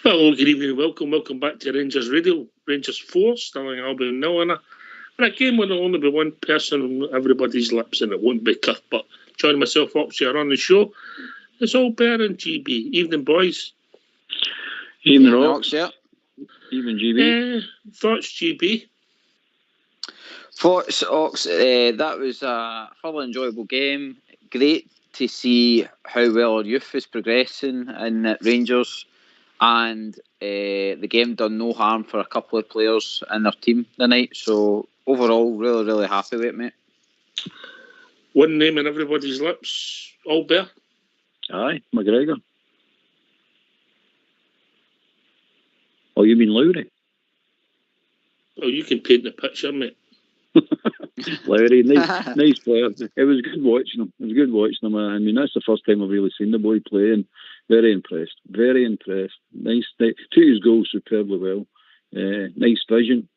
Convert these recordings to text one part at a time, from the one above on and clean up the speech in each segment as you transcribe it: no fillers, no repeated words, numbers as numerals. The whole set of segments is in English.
Hello, good evening, welcome back to Rangers Radio. Rangers 4, Stirling Albion 0, and a game where there'll only be one person on everybody's lips, and it won't be Cuff. But join myself up here on the show. It's all Bear and GB. Evening, boys. Evening, Ox. Yeah. Evening, GB. Thoughts, GB? Thoughts, Ox. That was a fairly enjoyable game. Great to see how well our youth is progressing in Rangers. And the game done no harm for a couple of players in their team tonight. So overall, really, really happy with it, mate. One name on everybody's lips, all Bear. Aye, McGregor. Oh, you mean Lowry? Oh, you can paint the picture, mate. Lowry, nice player. It was good watching him. I mean, that's the first time I've really seen the boy play, and very impressed. Nice. Took his goal superbly well. Nice vision.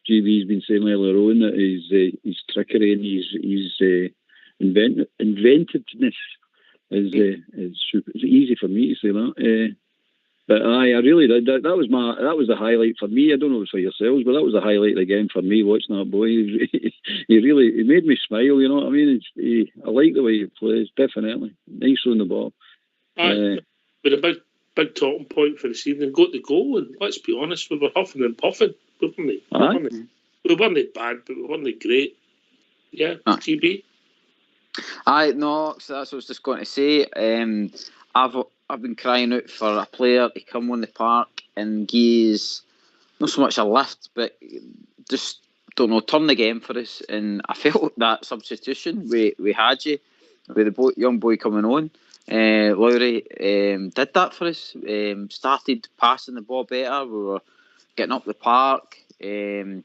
GB's been saying earlier on that his trickery and his inventiveness is super. It's easy for me to say that. But I really did. That was the highlight for me. I don't know if it's for yourselves, but that was the highlight of the game for me, watching that boy. He made me smile, you know what I mean? I like the way he plays, definitely. Nice on the ball. But a big talking point for this evening, got the goal, and let's be honest, we were huffing and puffing, weren't we? We weren't bad, but we weren't great. Yeah, GB? No, so that's what I was just going to say. I've been crying out for a player to come on the park and give not so much a lift, but just, don't know, turn the game for us. And I felt that substitution we had you, with the young boy coming on. Lowry did that for us. Started passing the ball better. We were getting up the park. I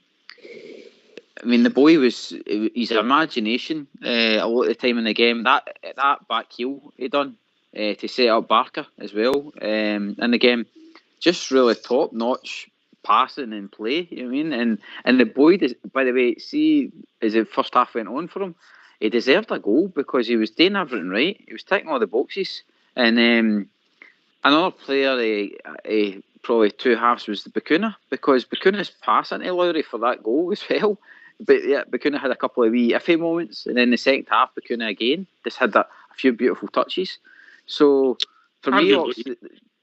mean, the boy was his imagination a lot of the time in the game. That back heel he done to set up Barker as well in the game. Just really top notch passing and play. You know what I mean? And the boy, by the way, see as the first half went on for him, he deserved a goal because he was doing everything right. He was ticking all the boxes. And another player, probably two halves, was the Bacuna, because Bacuna's passing to Lowry for that goal as well. But yeah, Bacuna had a couple of wee iffy moments, and then the second half, Bacuna again just had a few beautiful touches. So for me,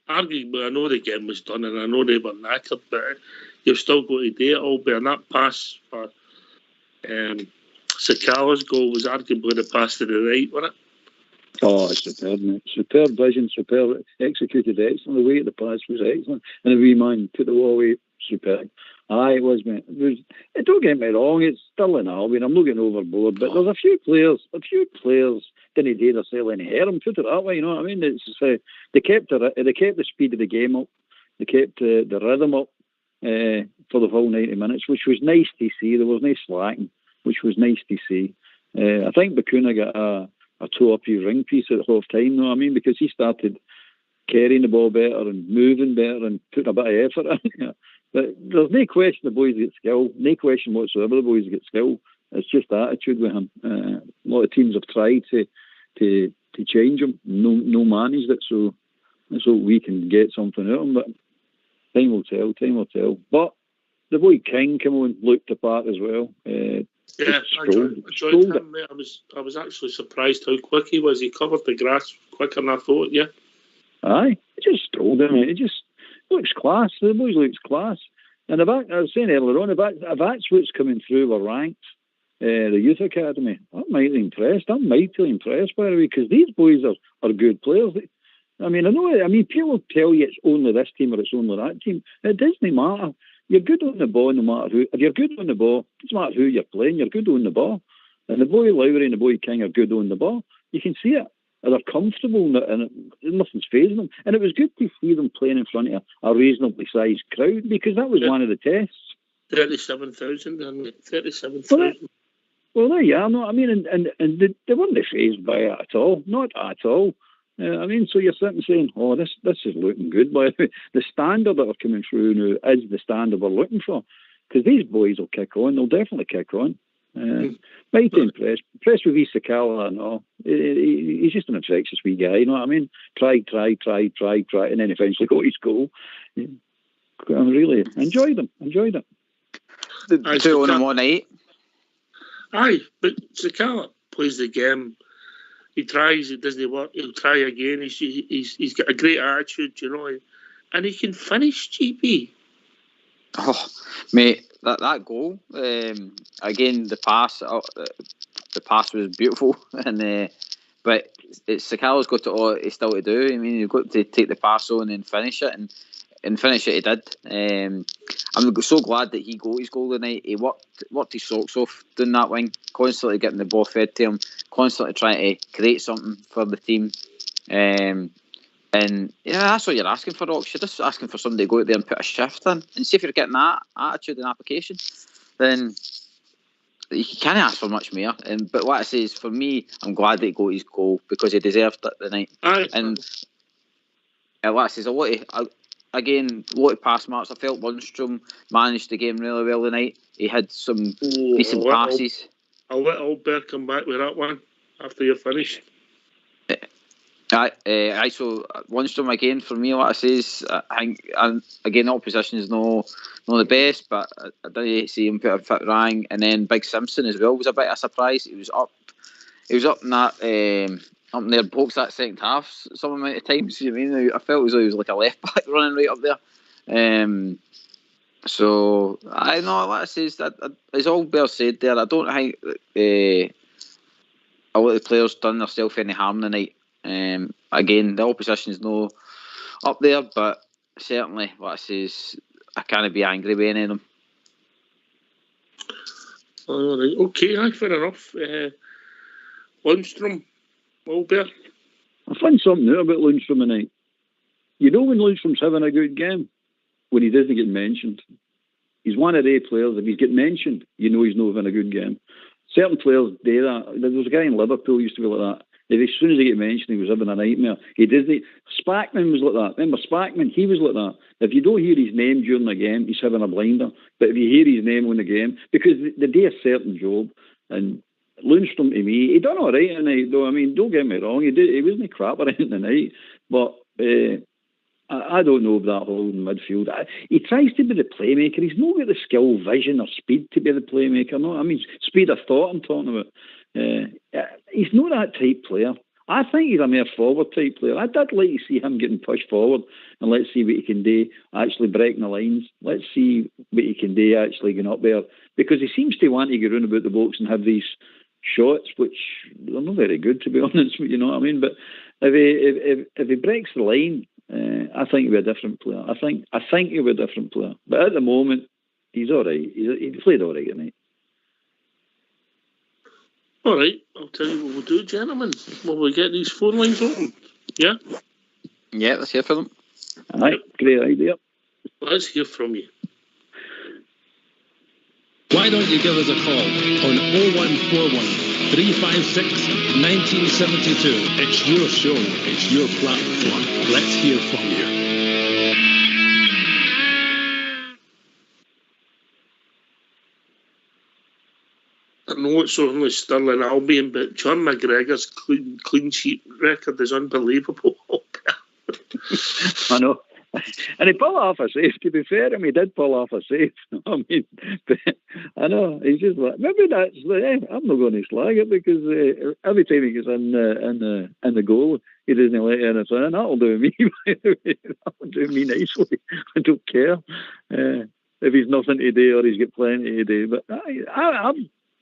arguably, I know the game was done, and I know they were knackered, but you've still got to do it all. But that pass for Sakala's goal was arguably the pass to the right, wasn't it? Oh, superb, mate. Superb vision, superb. Executed excellent. The weight of the pass was excellent. And the wee man put the ball away, superb. Aye, it was, mate. Don't get me wrong, it's still an Albion. I'm not getting overboard, but there's a few players didn't do themselves any harm, put it that way, you know what I mean? It's they kept the speed of the game up. They kept the rhythm up for the full 90 minutes, which was nice to see. There was no slacking, which was nice to see. I think Bacuna got a toe up his ring piece at half time, you know what I mean? Because he started carrying the ball better and moving better and putting a bit of effort in. But there's no question the boys get skill, no question whatsoever the boys get skill. It's just attitude with him. A lot of teams have tried to change him, no managed it, so let's hope we can get something out of him, but time will tell. But the boy King came on, looked the part as well. I enjoyed him, mate. I was actually surprised how quick he was. He covered the grass quicker than I thought, yeah. Aye, he just strolled him, mate. He just looks class. The boys looks class. And I was saying earlier on, if that's what's coming through were ranked, the youth academy, I'm mightily impressed by the way, because these boys are good players. I mean, people tell you it's only this team or it's only that team. It doesn't matter. You're good on the ball no matter who. If you're good on the ball, it doesn't matter who you're playing, you're good on the ball. And the boy Lowry and the boy King are good on the ball. You can see it. And they're comfortable and nothing's phasing them. And it was good to see them playing in front of a reasonably sized crowd, because that was one of the tests. 37,000, and 37,000. Well, there you are. No, I mean, and they weren't phased by it at all. Not at all. I mean, so you're sitting saying, oh, this is looking good. But the standard that are coming through now is the standard we're looking for. Because these boys will kick on. They'll definitely kick on. Mighty impressed with Sakala and all. He's just an infectious wee guy, you know what I mean? Try, and then eventually got his goal. I really enjoyed him. Enjoyed it. The 2 on him all night. Aye, but Sakala plays the game. He tries, it doesn't work, he'll try again. He's got a great attitude, you know, and he can finish, GP. Oh, mate, that goal, again, the pass was beautiful, and but Sakala's got it still to do. I mean, you've got to take the pass on and finish it, and finish it he did. I'm so glad that he got his goal tonight. He worked his socks off doing that wing, constantly getting the ball fed to him, constantly trying to create something for the team. And yeah, that's what you're asking for, Rox. You're just asking for somebody to go out there and put a shift in. And see if you're getting that attitude and application, then you can't ask for much more. But what I say is, for me, I'm glad that he got his goal because he deserved it tonight. And what I say is, a lot of pass marks. I felt Lundstrom managed the game really well tonight. He had some decent passes. I'll let Albert come back with that one after you're finished. So Lundstrom again, for me, what I say is, I think, again, all positions not the best, but I didn't see him put a fit rank. And then Big Simpson as well was a bit of a surprise. He was up in that up in their box that second half some amount of times. You know what I mean? I felt as though he was like a left back running right up there. So I know what I say is that it's all well said there. I don't think a lot of the players done themselves any harm tonight. Again, the opposition's no up there, but certainly what I say is I can't be angry with any of them. All right, okay, fair enough. Lundstrom, Albert. I find something out about Lundstrom tonight. You know when Lundstrom's having a good game? When he doesn't get mentioned. He's one of the players. If he's get mentioned, you know he's not having a good game. Certain players do that. There was a guy in Liverpool who used to be like that. As soon as he get mentioned, he was having a nightmare. He doesn't. Spackman was like that. Remember Spackman? He was like that. If you don't hear his name during the game, he's having a blinder. But if you hear his name in the game, because they do a certain job, and Lundstrom to me, he done all right tonight, though. I mean, don't get me wrong, he wasn't crap or anything tonight, but I don't know about that holding midfield. He tries to be the playmaker. He's not got the skill, vision, or speed to be the playmaker. No, I mean speed of thought. I'm talking about. He's not that type player. I think he's a more forward type player. I'd like to see him getting pushed forward, and let's see what he can do, actually breaking the lines. Let's see what he can do, actually going up there, because he seems to want to get round about the box and have these shots, which are not very good, to be honest. You know what I mean? But if he breaks the line, I think he'll be a different player. I think he'll be a different player. But at the moment, he's all right. He played all right tonight. All right, I'll tell you what we'll do, gentlemen. Will we get these phone lines open? Yeah? Yeah, let's hear from them. All right, great idea. Let's hear from you. Why don't you give us a call on 0141 356 1972. It's your show. It's your platform. Let's hear from you. I know it's only Stirling Albion, but John McGregor's clean sheet record is unbelievable. I know. And he pulled off a save, to be fair. I mean, he did pull off a save. I mean, but I know, he's just like, maybe that's, I'm not going to slag it, because every time he gets in the goal, he doesn't let anything in. That'll do me, by the way. That'll do me nicely. I don't care if he's nothing to do or he's got plenty to do. But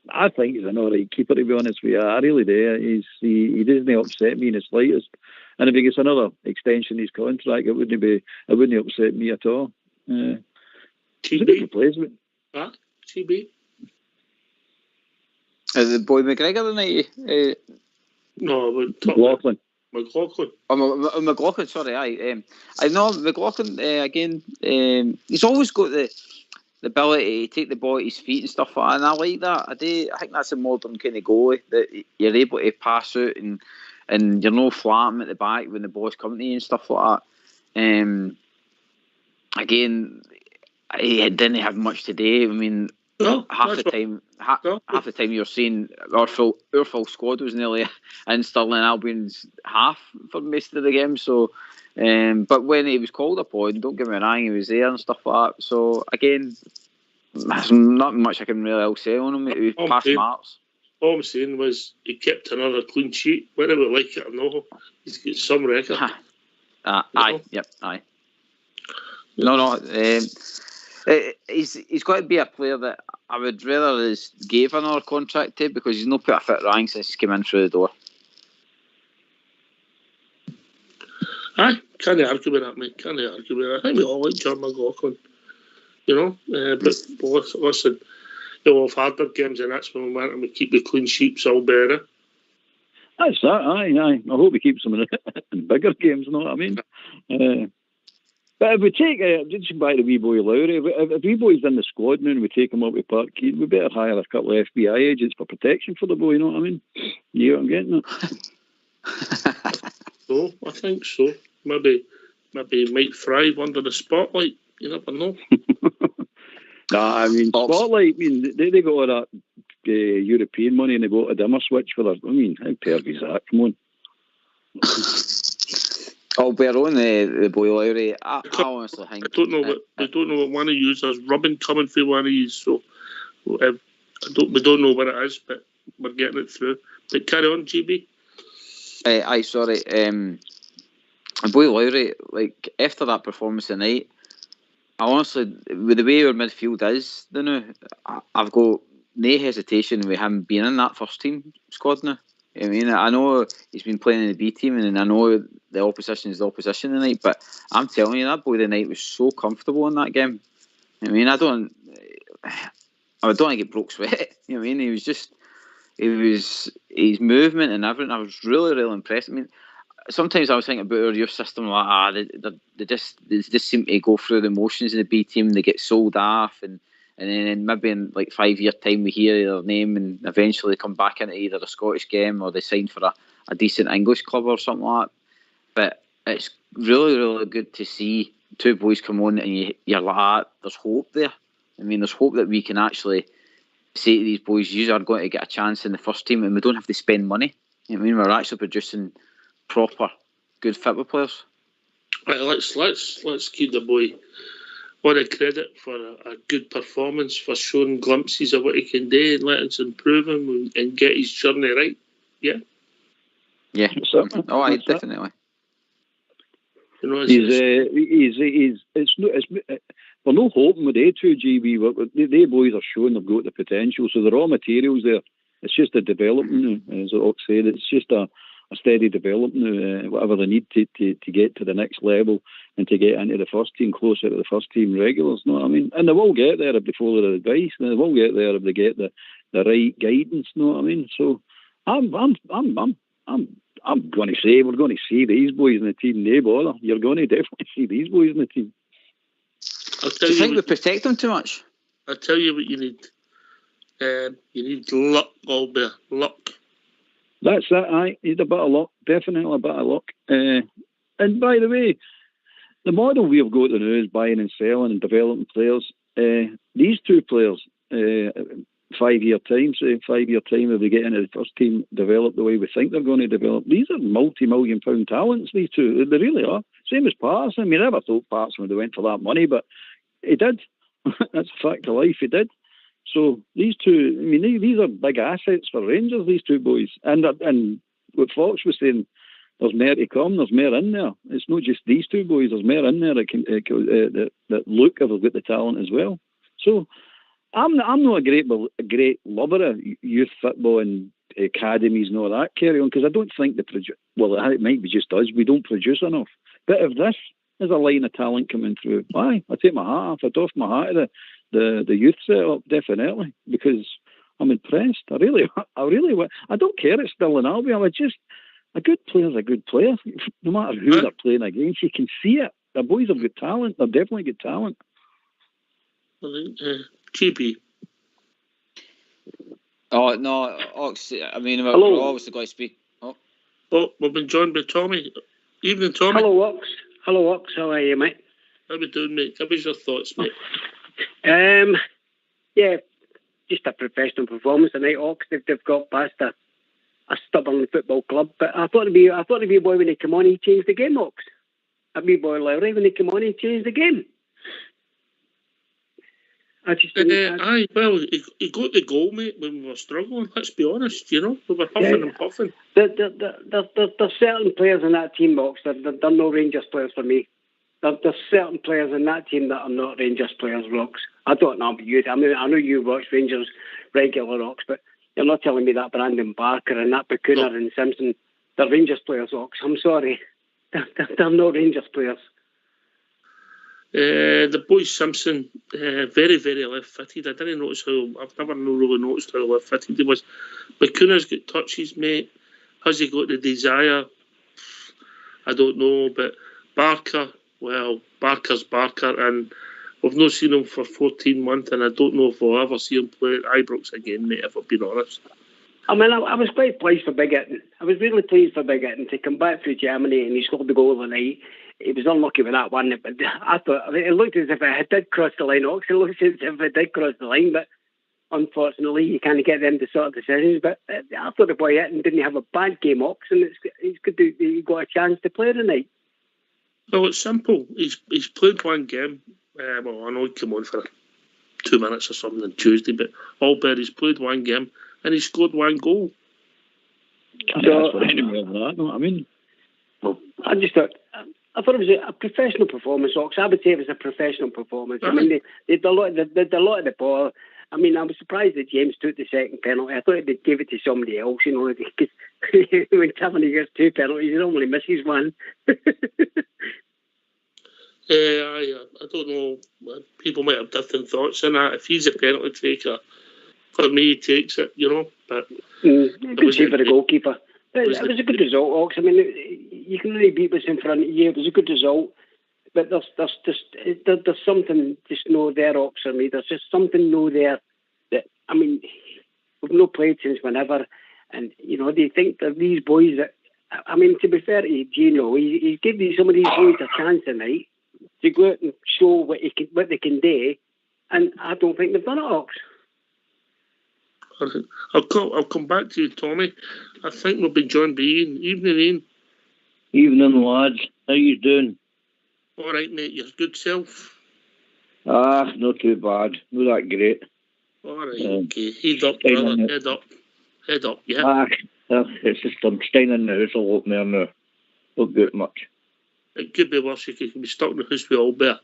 I think he's an all right keeper, to be honest with you. I really do. He doesn't upset me in the slightest. And if he gets another extension in his contract, it wouldn't upset me at all. It's a good replacement. TB. The boy McGregor tonight? No, but McLaughlin. Oh, McLaughlin, sorry. I know McLaughlin, again, he's always got the ability to take the ball at his feet and stuff like that, and I like that. I think that's a modern kind of goalie, that you're able to pass out and you're no flatting at the back when the ball's coming to you and stuff like that. Again, he didn't have much today. I mean, half the time you're seeing our full squad was nearly in Stirling Albion's half for most of the game. So, but when he was called upon, don't get me wrong, he was there and stuff like that. So again, there's not much I can really else say on him. He passed marks. All I'm saying was he kept another clean sheet, whether we like it or not. He's got some record. Aye. No. He's got to be a player that I would rather gave another contract to, because he's not put a fit rank since he came in through the door. Aye, can't argue with that, mate. Can't argue with that. I think we all like John McLaughlin, but listen, we've had their games, and that's when we want them to keep the clean sheets all better. That's that, aye. I hope he keeps them in bigger games, you know what I mean? But if we take, just back to wee boy Lowry, if wee boy's in the squad now and we take him up to Parkhead, we better hire a couple of FBI agents for protection for the boy, you know what I mean? You know what I'm getting at? So, I think so. Maybe he might thrive under the spotlight. You never know. Nah, I mean, spotlight, they got all that European money and they bought a dimmer switch for their, how pervy is that? Come on. We're on the boy Lowry. I honestly think... I don't know what one of you is rubbing coming through one of these, so we don't know what it is, but we're getting it through. But carry on, GB. Aye, sorry. Boy Lowry, like, after that performance tonight, I honestly, with the way our midfield is now, I've got no hesitation with him being in that first team squad now. I know he's been playing in the B team, and I know the opposition is the opposition tonight, but I'm telling you, that boy tonight was so comfortable in that game. I don't want to get broke sweat. He was just, his movement and everything. I was really, really impressed. Sometimes I was thinking about our youth system, like they just seem to go through the motions in the B team. They get sold off, and then maybe in like 5 year time we hear their name, and eventually come back into either a Scottish game or they sign for a decent English club or something like that. But it's really, really good to see two boys come on, and you're like, there's hope there. There's hope that we can actually say to these boys, you are going to get a chance in the first team, and we don't have to spend money. We're actually producing proper, good football players. Right, let's give the boy all the credit for a good performance, for showing glimpses of what he can do, and let us improve him and get his journey right. Yeah. Yeah. Definitely. We're not hoping with A2 GB. They boys are showing they've got the potential, so the raw materials there. It's just a development now, as Ox said. It's just a steady development, whatever they need to get to the next level and to get into the first team, closer to the first team regulars. Know what I mean? And they will get there if they follow the advice, and they will get there if they get the right guidance. Know what I mean? So I'm going to say we're going to see these boys in the team. No bother. You're going to definitely see these boys in the team. Do you think we protect them too much? I'll tell you what you need. You need luck, Albert. Luck. That's it, aye. You need a bit of luck. Definitely a bit of luck. And by the way, the model we've got now is buying and selling and developing players. These two players, 5 year time, if they get into the first team, develop the way we think they're going to develop. These are multi-million pound talents, these two. They really are. Same as Patterson. I never thought Patterson would have went for that money, but he did. That's a fact of life, he did. So these two, these are big assets for Rangers, these two boys. And what Fox was saying, there's more to come, there's more in there. It's not just these two boys, there's more in there that look if they've got the talent as well. So I'm not a great lover of youth football and academies and all that carry on, because I don't think they produce. Well, it might be just us. We don't produce enough. But if there's a line of talent coming through. Aye, I take my hat off. I doff my hat to the youth setup, definitely, because I'm impressed. I really. I don't care it's still in Albion. A good player's a good player, no matter who they're playing against. You can see it. The boys have good talent. They're definitely good talent. GB. Oh no, Ox. I mean, we're obviously going to speak. Oh, we've been joined by Tommy. Evening, Tommy. Hello, Ox. How are you, mate? How we doing, mate? Give us your thoughts, mate. Yeah, just a professional performance tonight, Ox. They've got past a stubborn football club, but I thought the wee boy when he came on, he changed the game, Ox. A wee boy Lowry when he came on, he changed the game. I just aye, well, he got the goal, mate, when we were struggling. Let's be honest, we were huffing and puffing. There's certain players in that team, Ox. They're no Rangers players for me. There's certain players in that team that are not Rangers players, Ox. I don't know about you. I mean, I know you watch Rangers regular, Ox, but you're not telling me that Brandon Barker and that Bacuna and Simpson, they're Rangers players, Ox. I'm sorry. They're no Rangers players. The boy Simpson, very, very left-footed. I didn't notice I've never really noticed how left-footed he was. Bacuna's got touches, mate. Has he got the desire? I don't know, but Barker, well, Barker's Barker, and we've not seen him for 14 months, and I don't know if we'll ever see him play at Ibrox again, mate, if I've been honest. I mean, I was quite pleased for Big Itten. I was really pleased for Big Itten to come back through Germany and he scored the goal of the night. He was unlucky with that one, but I thought it looked as if it did cross the line, Ox. It looked as if it did cross the line, but unfortunately you can't get them to sort of decisions. But I thought the boy Itten didn't have a bad game, Ox, and it's good that he got a chance to play tonight. Well, it's simple. He's played one game. Well, I know he came on for 2 minutes or something on Tuesday, but albeit he's played one game and he scored one goal. Can't ask for any more than that, know what I mean? Well, I thought it was a professional performance, Ox. I would say it was a professional performance. I mean, they did a lot of the ball. I mean, I was surprised that James took the second penalty. I thought they'd give it to somebody else, because when Tavernier gets 2 penalties, he normally misses one. I don't know. People might have different thoughts on that. If he's a penalty taker, for me, he takes it, But good save for the goalkeeper. It was a good result, Ox. I mean, you can really beat what's in front of you. It was a good result. But there's something just no there, Ox, for me. There's just something no there. That, I mean, we've not played since whenever. And, they think that these boys, I mean, to be fair to Gino, he's giving some of these boys a chance tonight to go out and show what they can do. And I don't think they've done it, Ox. I'll come back to you, Tommy. I think we'll be joined by Ian. Evening, Ian. Evening, lads. How you doing? All right, mate. Your good self? Not too bad. Not that great. All right, okay. Head up, brother. Head up. Head up, yeah. It's just I'm staying in the house a lot more now. Don't do it much. It could be worse. You could be stuck in the house with Albert.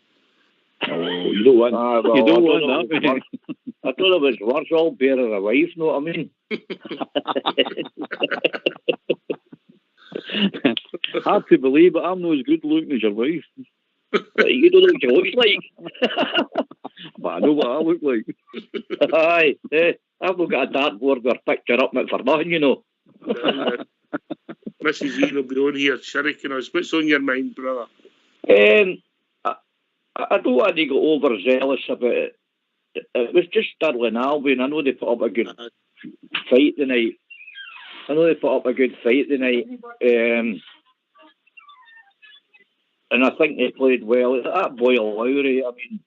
Oh, you don't want, you don't want that. I thought it was worse, all bear of a wife, know what I mean? Hard to believe, but I'm not as good looking as your wife. You don't know what you look like. But I know what I look like. Aye, I've not got a dartboard with a picture up it for nothing, Mrs. Ian will be on here shirking us. What's on your mind, brother? I don't want to get overzealous about it. It was just Stirling Albion. I know they put up a good fight tonight. And I think they played well. That boy Lowry, I mean,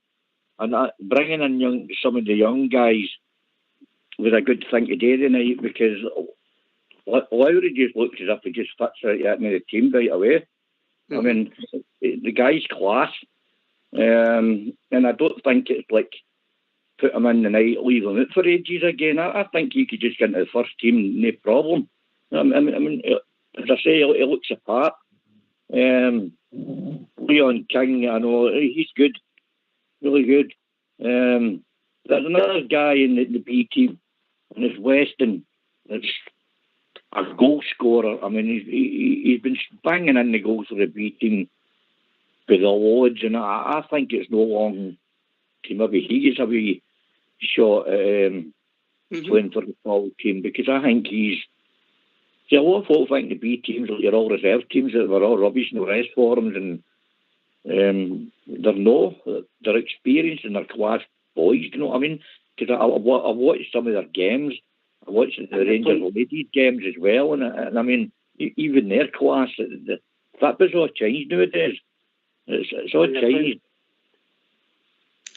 and bringing in some of the young guys was a good thing to do tonight, because Lowry just looks as if he just fits right into the team right away. Mm-hmm. I mean, the guy's class. And I don't think it's like put him in the night, leave him out for ages again. I think he could just get into the first team, no problem. I mean, as I say, he looks apart. Leon King, I know, he's good, really good. There's another guy in the B team, and it's Weston. It's a goal scorer. I mean, he's been banging in the goals for the B team. with the loads, and I think it's no long to maybe he gets a wee shot at playing for the full team, because I think he's. See, a lot of folk think the B teams, like your all reserve teams, that were all rubbish and rest forms, and they're experienced and they're class boys. You know what I mean? Because I've watched some of their games. I watched the Rangers ladies games as well, and I mean, even their class, that was all changed nowadays. It's all changed.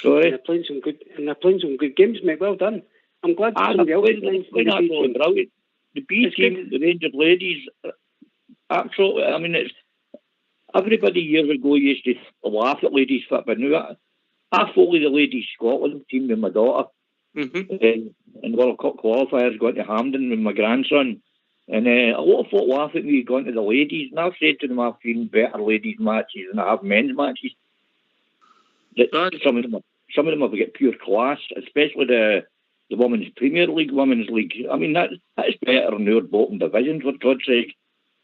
Sorry. They're playing some good games, mate. Well done. I'm glad somebody else is brilliant. The B team, the Rangers ladies, absolutely. I mean, it's everybody years ago used to laugh at ladies football. Now I follow the ladies Scotland team with my daughter, and World Cup qualifiers going to Hampden with my grandson. And a lot of folk laugh at me going to the ladies, and I've said to them I've seen better ladies matches than I have men's matches. Some of them have got pure class, especially the Women's Premier League, Women's League. I mean, that's better than our bottom divisions, for God's sake.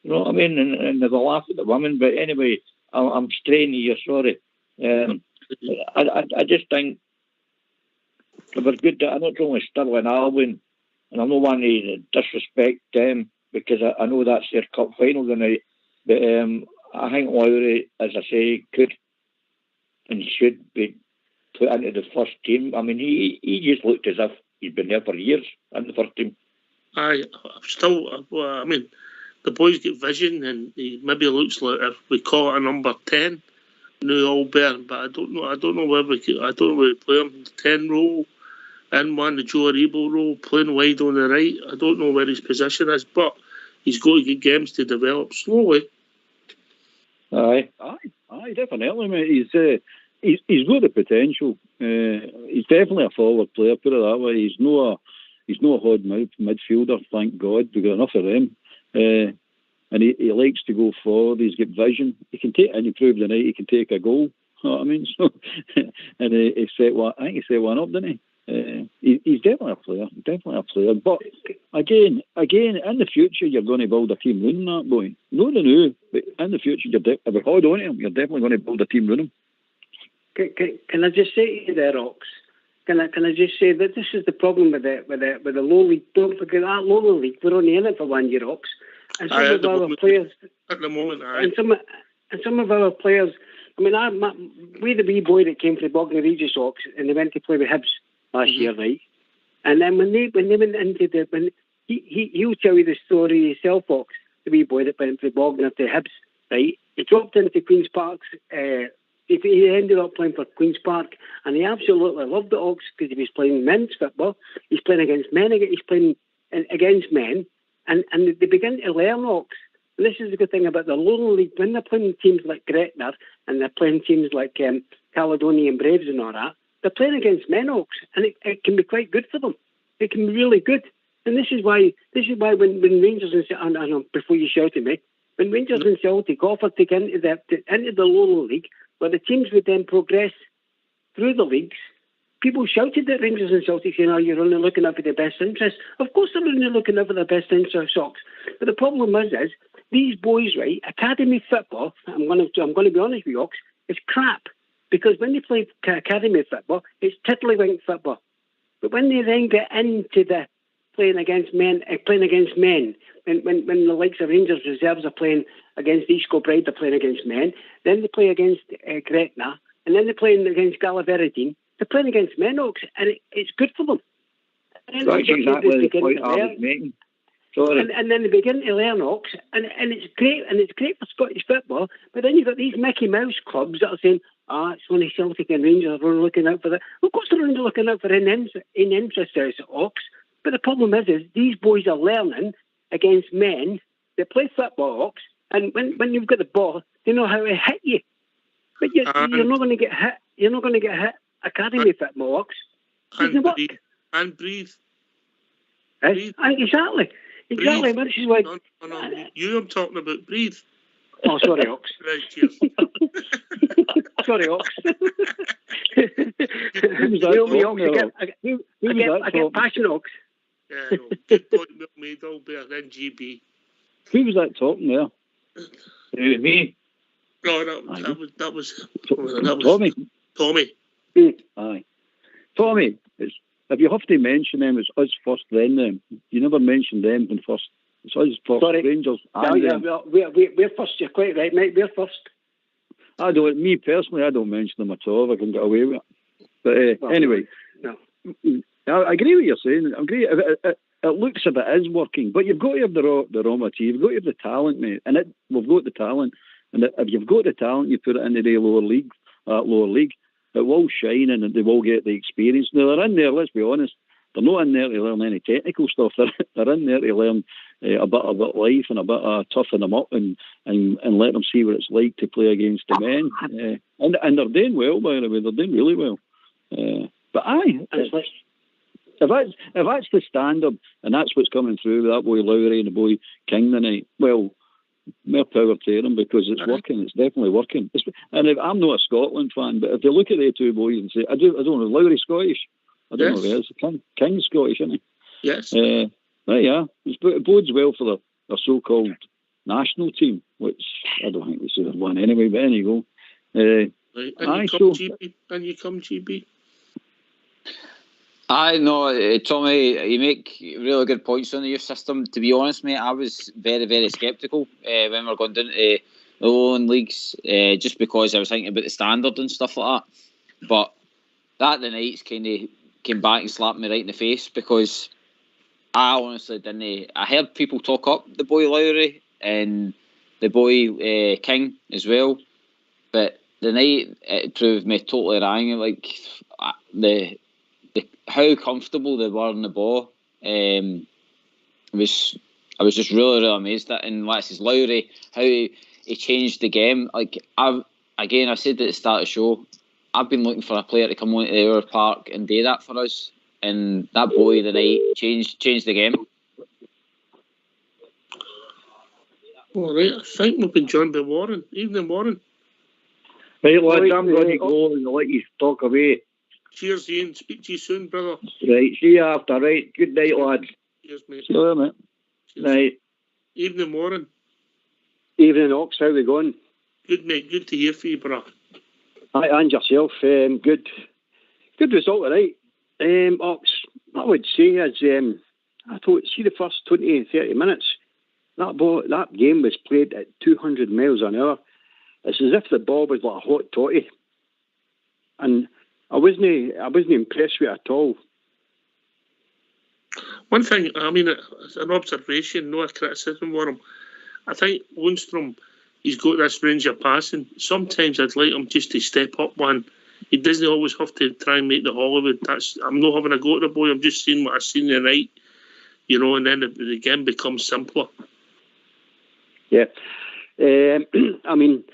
You know what I mean? And they'll laugh at the women. But anyway, I'm straying here, sorry. I just think it was good that I not only Stirling Albion, and I'm not wanting to disrespect them, because I know that's their cup final tonight, but I think Lowry, as I say, could and should be put into the first team. I mean, he just looked as if he'd been there for years in the first team. I mean, the boys get vision, and he maybe looks like, if we call it a number 10, new Albion, but I don't know where we play him in the 10 role, and the Joe Aribo role, playing wide on the right. I don't know where his position is, but he's got to get games to develop slowly. Aye, definitely, mate. He's got the potential. He's definitely a forward player, put it that way. He's no a hard midfielder, thank God. We've got enough of them. And he likes to go forward. He's got vision. He can take, and he proved tonight he can take a goal. You know what I mean? So, and he set one. I think he set one up, didn't he? He's definitely a player. But again, in the future, you're going to build a team running that boy. Not the new, but in the future, if we hold on to him, you're definitely going to build a team running. Can I just say to you there, Ox? Can I just say that this is the problem with the low league? Don't forget that lower league. We're only in it for 1 year, Ox. And some of our players at the moment, and some of our players. I mean, we the wee boy that came from Bognor Regis, Ox, and they went to play with Hibs last year, right? And then when they went into he'll tell you the story himself, Ox, the wee boy that went from Bognor to Hibs, right? He dropped into Queen's Park's. He ended up playing for Queen's Park, and he absolutely loved the Ox because he was playing men's football. He's playing against men. He's playing against men, and they begin to learn Ox. And this is the good thing about the lower league. When they're playing teams like Gretna and they're playing teams like Caledonian Braves and all that, they're playing against men, Ox, and it can be quite good for them. It can be really good. And this is why when Rangers and before you shout at me, when Rangers and Celtic offered to get into the lower league, where the teams would then progress through the leagues, people shouted at Rangers and Celtic saying, "Oh, you're only looking out for the best interest." Of course, they're only looking out for the best interest, Ox. But the problem is these boys, right? Academy football. I'm going to be honest with you, Ox. It's crap, because when they play academy football, it's tiddlywink football. But when they then get into the playing against men, and when the likes of Rangers reserves are playing against East Kilbride, they're playing against men. Then they play against Gretna, and then they're playing against Gallagherity. They're playing against men, Ox, and it's good for them. That's exactly the point I was making. And then they begin to learn, Ox, and it's great for Scottish football. But then you've got these Mickey Mouse clubs that are saying, it's only Celtic and Rangers are looking out for that. Of course, they're only looking out for in interest, Ox. But the problem is these boys are learning against men that play football, Ox, and when you've got the ball, they know how to hit you. But you're not going to get hit. You're not going to get hit academy football, Ox. And breathe. Exactly. Breathe. Which is why. No. I'm talking about breathe. Oh, sorry, Ox. Right, cheers. Sorry, Ox. I get passionate, Ox. Yeah, no. Good point, made. I'll be an NGB. Who was that talking there? Me. No, that was Tommy. Tommy. Aye. Tommy, if you have to mention them, it's us first, then them. You never mentioned them in first. It's us first. Sorry. Rangers. We're first. You're quite right, mate. We're first. Me personally, I don't mention them at all if I can get away with it. But anyway, no. I agree with what you're saying. I agree. It looks as if it is working, but you've got to have the raw material. You've got to have the talent, mate. And we've got the talent. And if you've got the talent, you put it into the lower league, it will shine and they will get the experience. Now, they're in there, let's be honest, they're not in there to learn any technical stuff. They're in there to learn a bit about life and a bit of toughen them up and let them see what it's like to play against the men. And they're doing well, by the way. They're doing really well. But if that's the standard and that's what's coming through with that boy Lowry and the boy King tonight, well, more power to them because it's working. It's definitely working. I'm not a Scotland fan, but if you look at the two boys and say, I don't know, Lowry Scottish? I don't know if he is. King's Scottish, isn't he? Yes. Yeah. It bodes well for their so-called national team, which I don't think we should have won anyway, but there you go. And you come, GB? I know, Tommy, you make really good points on the youth system. To be honest, mate, I was very, very sceptical when we were going down to the Lowland leagues, just because I was thinking about the standard and stuff like that. But that the nights kind of came back and slapped me right in the face because I honestly didn't. I heard people talk up the boy Lowry and the boy King as well, but the night it proved me totally wrong. Like how comfortable they were on the ball. I was just really, really amazed at. And like says Lowry, how he changed the game. Like I said at the start of the show, I've been looking for a player to come onto the Hour Park and do that for us. And that boy tonight changed the game. All right, I think we've been joined by Warren. Evening, Warren. Right, lads, I'm going to go and let you talk away. Cheers, Ian. Speak to you soon, brother. Right, see you after, right? Good night, lads. Cheers, mate. See you, mate. Cheers. Night. Evening, Warren. Evening, Ox. How we going? Good, mate. Good to hear from you, bro. Hi, and yourself. Good result, right? Ox, what I would say is, I thought, see the first 20, 30 minutes, that game was played at 200 miles an hour. It's as if the ball was like a hot toddy. And I wasn't impressed with it at all. One thing, I mean, it's an observation, no a criticism for him. I think Lundstrom, he's got this range of passing. Sometimes I'd like him just to step up one. He doesn't always have to try and make the Hollywood. I'm not having a go at the boy. I'm just seeing what I've seen tonight, and then the game becomes simpler. Yeah. I mean,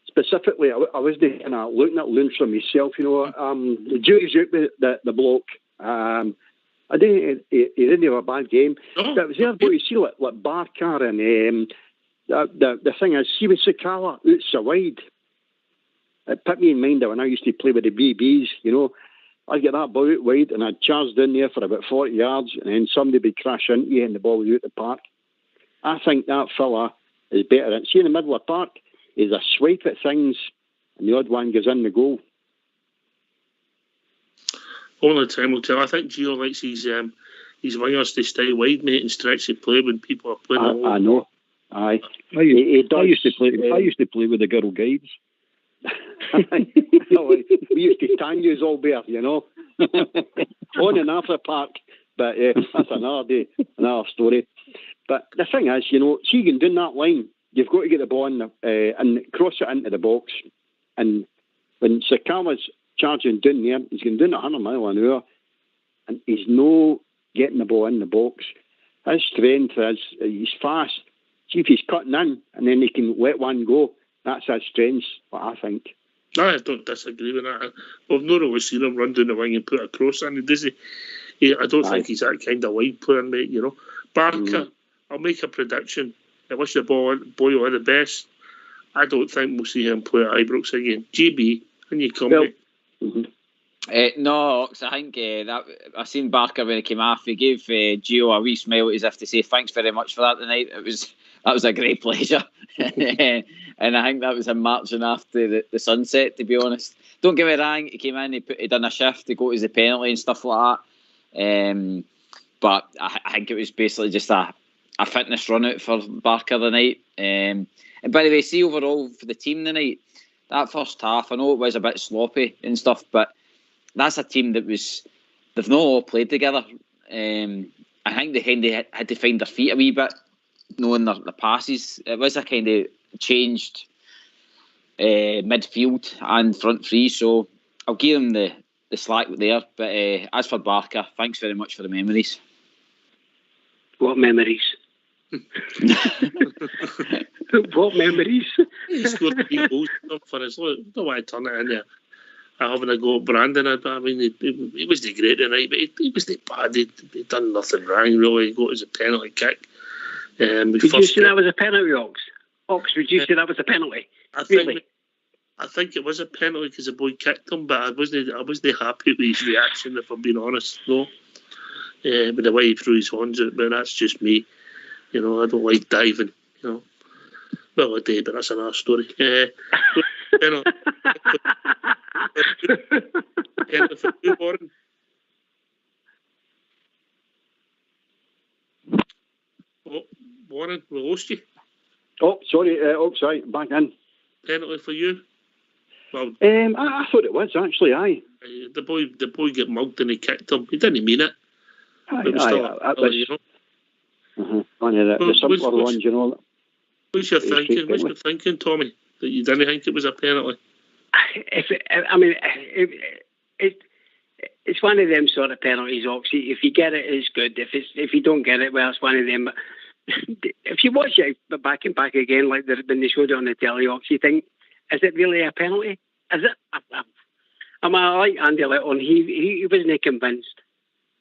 specifically, I was looking at Lundstrom myself. The jury's out with the bloke. I didn't. He didn't have a bad game. Oh, but it was there, but you see, like Barker and the thing is, see with Sakala out so wide. It put me in mind that when I used to play with the BBs, I'd get that ball out wide and I'd charge down there for about 40 yards and then somebody would crash into you and the ball was out the park. I think that fella is better. And see in the middle of the park, he's a swipe at things and the odd one goes in the goal. Only time will tell. I think Gio likes his wingers to stay wide, mate, and stretch the play when people are playing. I know. Aye. I used to play with the girl guides. We used to tangoes all bear, on and after park. But that's another day, another story. But the thing is, see you can do that line. You've got to get the ball in and cross it into the box. And when Sakama's charging down there, he's going down at 100 miles an hour, and he's no getting the ball in the box. His strength is he's fast. See if he's cutting in, and then he can let one go. That's his strength, what I think. I don't disagree with that. We've not always seen him run down the wing and put a cross in, does he? I don't think he's that kind of wide player, mate, Barker, I'll make a prediction. I wish the boy were the best. I don't think we'll see him play at Ibrox again. GB, and you come, mate. No, cause I think that I seen Barker when he came off. He gave Gio a wee smile as if to say thanks very much for that tonight. That was a great pleasure, and I think that was him marching after the sunset. To be honest, don't get me wrong. He came in, he done a shift to go to the penalty and stuff like that. But I think it was basically just a fitness run out for Barker tonight. And by the way, see overall for the team tonight, that first half, I know it was a bit sloppy and stuff, but that's a team they've not all played together. I think they kind of had to find their feet a wee bit, knowing their passes. It was a kind of changed midfield and front three, so I'll give them the slack there. But as for Barker, thanks very much for the memories. What memories? What memories? He scored 3 goals for us. Look, don't want to turn it in there. Having a go at Brandon, I mean, he wasn't great tonight, but he wasn't bad. He'd done nothing wrong, really. He got his penalty kick. Would you say that was a penalty, Ox? Ox, would you say that was a penalty? I think it was a penalty because the boy kicked him, but I wasn't happy with his reaction, if I'm being honest, though. With the way he threw his horns out, but that's just me. You know, I don't like diving, you know. Well, I do, but that's another story. For you, Warren. Oh, Warren, we lost you. Oh, sorry, back in. Penalty for you? Well, I thought it was, actually, aye. The boy got mugged and he kicked him. He didn't mean it. Aye, it was still you know. The simpler ones, you know. What's your thinking? What's your thinking, Tommy? That you didn't think it was a penalty? It's one of them sort of penalties, Oxy. If you get it, it's good. If you don't get it, well, it's one of them. If you watch it back and back again, like when they showed it on the telly, Oxy, you think, is it really a penalty? Is it? I like Andy Litton. He wasn't convinced.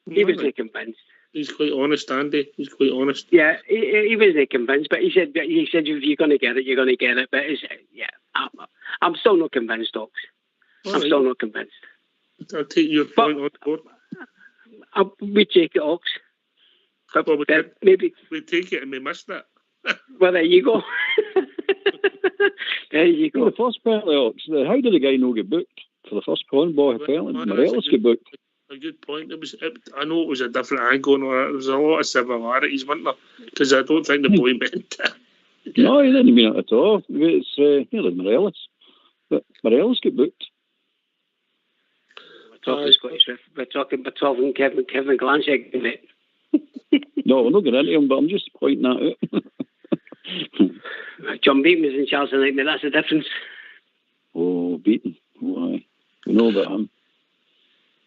He wasn't convinced. He's quite honest, Andy. He's quite honest. Yeah, he wasn't convinced, but he said if you're going to get it, you're going to get it. But I'm still not convinced, Ox. I'm still not convinced. I'll take your point on board. We take it, Ox. Well, maybe we take it and we missed it. Well, there you go. There you go. The first penalty, Ox. How did the guy not get booked for the first penalty? Morelos get booked. A good point. I know it was a different angle and all that. There was a lot of similarities, wasn't there? Because I don't think the boy meant it. No, he didn't mean it at all. It's nearly Morelos. But Morelos get booked. We're talking Kevin Glanchek, mate. No, we're not getting into him, but I'm just pointing that out. John Beaton was in Charles tonight, mate. That's the difference. Oh, Beaton. Why? We know about him.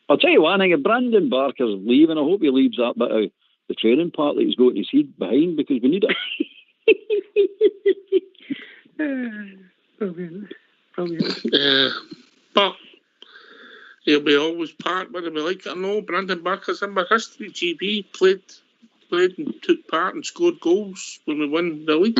I'll tell you one thing, if Brandon Barker's leaving, I hope he leaves that bit of the training part that he's got his head behind, because we need it. But he'll be always part, whether we like it or no. Brandon Barker's in my history. GB played and took part and scored goals when we won the league.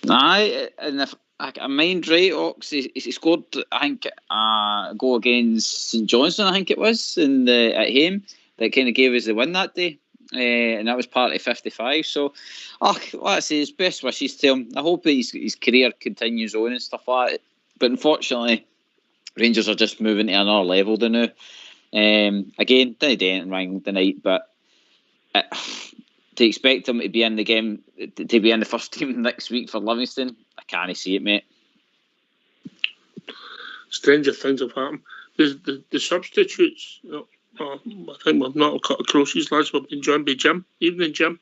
Aye, and if I mind right, Ox, he scored, I think, a goal against St Johnstone, I think it was, at home, that kind of gave us the win that day. And that was part of 55. So, like I say, his best wishes to him. I hope that his career continues on and stuff like that. But unfortunately, Rangers are just moving to another level now. Again, didn't do anything wrong tonight, but to expect him to be in the game, to be in the first team next week for Livingston, I can't see it, mate. Stranger things have happened. The substitutes, I think we've not cut across these lads. We've been joined by Jim. Evening, Jim.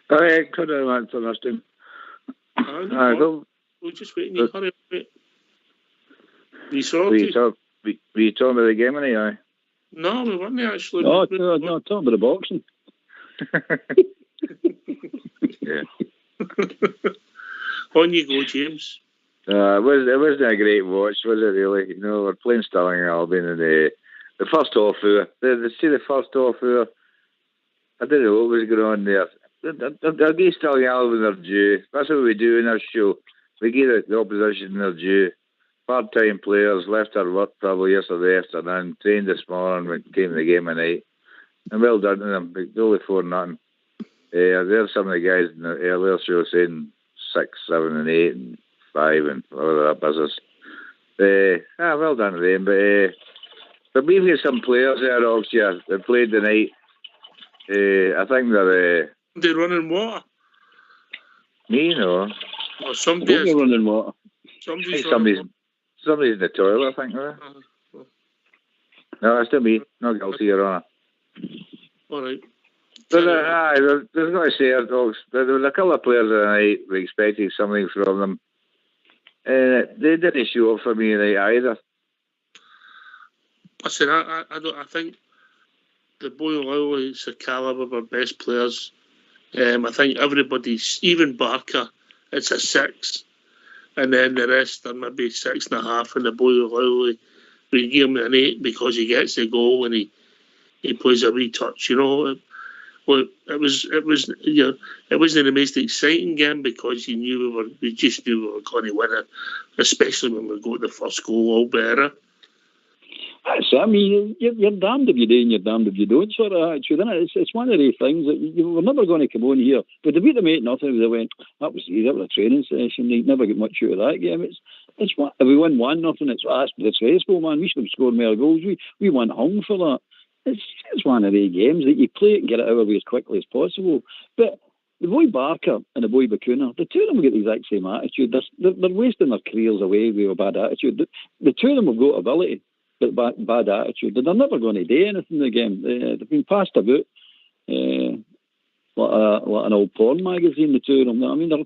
Hi, could I answer this team? We're just waiting. You hurry up, mate. Were you talking about the game, aye? No, we weren't actually. No, talking about the boxing. Yeah. On you go, James. It wasn't a great watch, was it, really? You know, we're playing Stirling and Albion, and the first half hour. The first half hour, I didn't know what was going on there. I'll give Stirling and Albion their due. That's what we do in our show. We give the opposition their due. part-time players, left our work probably yesterday afternoon, trained this morning, came to the game at night. And well done to them. It's only 4-0. There's some of the guys in the earlier show saying 6, 7 and 8 and 5 and all that business. Well done to them. But we've got some players there, obviously, that played tonight. I think they're... They're running water. Me, no. Or somebody's running water. Somebody's in the toilet, I think. No, it's still me. Not guilty, Your Honour. All right. But there's got to say, there was a couple of players tonight. We expected something from them. They didn't show up for me tonight either. Listen, I think the Boyle Lowry, Sakala were our best players. I think everybody's, even Barker, it's a 6. And then the rest are maybe 6.5. And the Boyle Lowry, we give him an 8 because he gets the goal and he plays a wee touch, you know. Well, it wasn't the most exciting game because we just knew we were going to win it, especially when we got the first goal all better. I mean, you're damned if you do and you're damned if you don't sort of attitude, isn't it? It's one of these things that we're never going to come on here. But they beat them 8-0, they went, that was a training session. They never get much out of that game. It's what, if we win 1-0, it's disgraceful, man. We should have scored more goals. We went hung for that. It's one of the games that you play it and get it out of the way as quickly as possible. But the boy Barker and the boy Bacuna, the two of them get the exact same attitude. They're wasting their careers away with a bad attitude. The two of them have got ability, but bad attitude. They're never going to do anything in the game. They've been passed about like an old porn magazine, the two of them. I mean, they're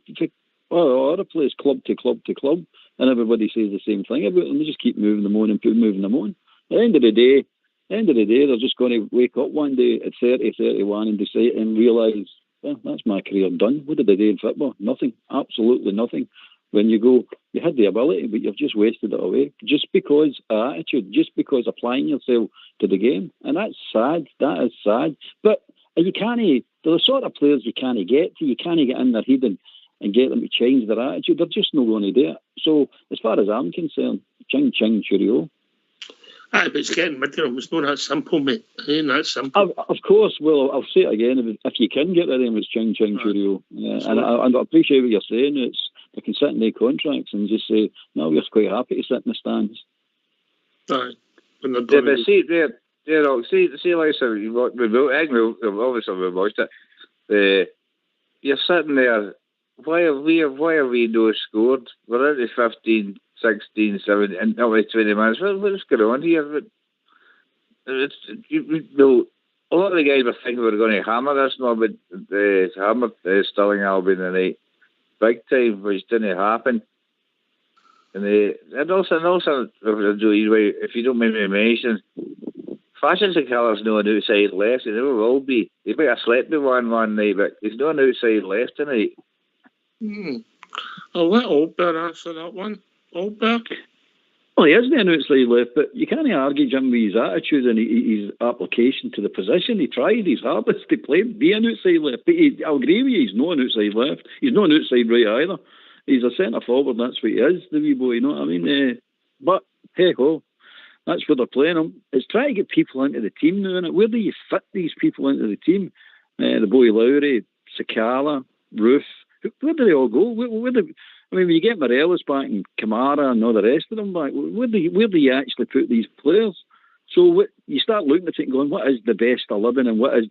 all over the place, club to club to club, and everybody says the same thing about them. They just keep moving them on and moving them on. At the end of the day, they're just going to wake up one day at 30, 31 and decide and realise, that's my career done. What did I do in football? Nothing. Absolutely nothing. When you go, you had the ability, but you've just wasted it away. Just because of attitude, just because applying yourself to the game. And that's sad. That is sad. But you can't, they're the sort of players you can't get to. You can't get in their head and get them to change their attitude. They're just not going to do it. So, as far as I'm concerned, ching, ching, cheerio. Aye, but it's getting rid of them. It's not that simple, mate. It ain't that simple. Of course. Well, I'll say it again. If you can get rid of them, it's ching, ching, cheerio. And I appreciate what you're saying. They can sit in their contracts and just say, no, we're quite happy to sit in the stands. Aye. But see, like I said, obviously we've watched it. You're sitting there. Why have we no scored? We're out of 15, 16, 17, and only 20 minutes. What's going on here? A lot of the guys were thinking we were going to hammer this, but hammer Stirling Albion tonight, big time, which didn't happen. And also, if you don't mind me mentioning, Fashion Colour's no an outside left. He never will be. He might have slept with one night, but he's not an outside left tonight. I'll let Oldberg answer that one. Oldberg? Well, he isn't an outside left, but you can't argue Jim with his attitude and his application to the position. He tried his hardest to be an outside left, but I'll agree with you, he's not an outside left. He's not an outside right either. He's a centre forward, that's what he is, the wee boy, you know what I mean? But, hey ho, that's where they're playing him. It's trying to get people into the team now, innit? Where do you fit these people into the team? The boy Lowry, Sakala, Roof, where do they all go? When you get Morelos back and Kamara and all the rest of them back, where do you actually put these players? So you start looking at it and going, what is the best 11 and what is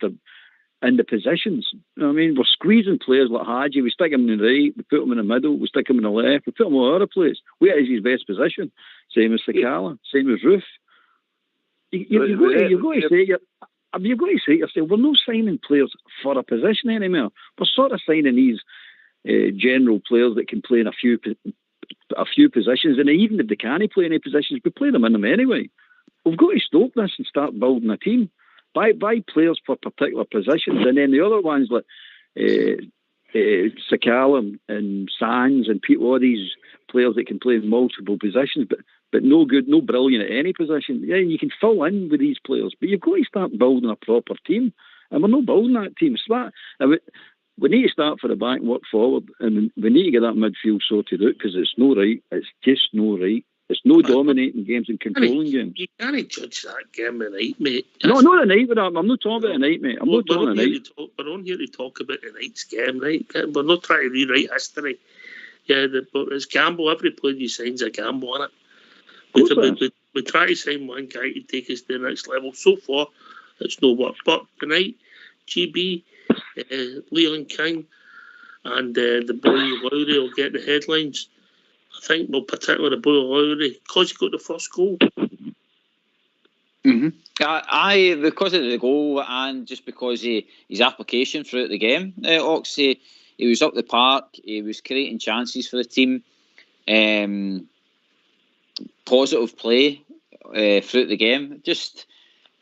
in the positions? I mean, we're squeezing players like Hadji. We stick him in the right, we put him in the middle, we stick him in the left, we put him all over the place. Where is his best position? Same as Sakala, same as Roof. You've got to say to yourself, we're not signing players for a position anymore. We're sort of signing these general players that can play in a few positions, and even if they can't play any positions, we play them in them anyway. We've got to stop this and start building a team. Buy players for particular positions, and then the other ones like Sakala and Sands and people, all these players that can play in multiple positions, but no good, no brilliant at any position. Yeah, you can fill in with these players, but you've got to start building a proper team, and we're not building that team. We need to start for the back and work forward, and we need to get that midfield sorted out because it's no right. It's just no right. It's no dominating games and controlling games. You can't judge that game at night, mate. No, not the night. I'm not talking about the night, mate. I'm not talking about the night. We're on here to talk about the night's game, right? We're not trying to rewrite history. Yeah, but it's gamble. Every player you sign's a gamble, on it. We try to sign one guy to take us to the next level. So far, it's no work. But tonight, GB, Leland King, and the boy Lowry will get the headlines. I think, well, particularly the boy Lowry, because he got the first goal. Mm-hmm. Because of the goal and just because his application throughout the game, Oxy, he was up the park, he was creating chances for the team, positive play throughout the game. Just,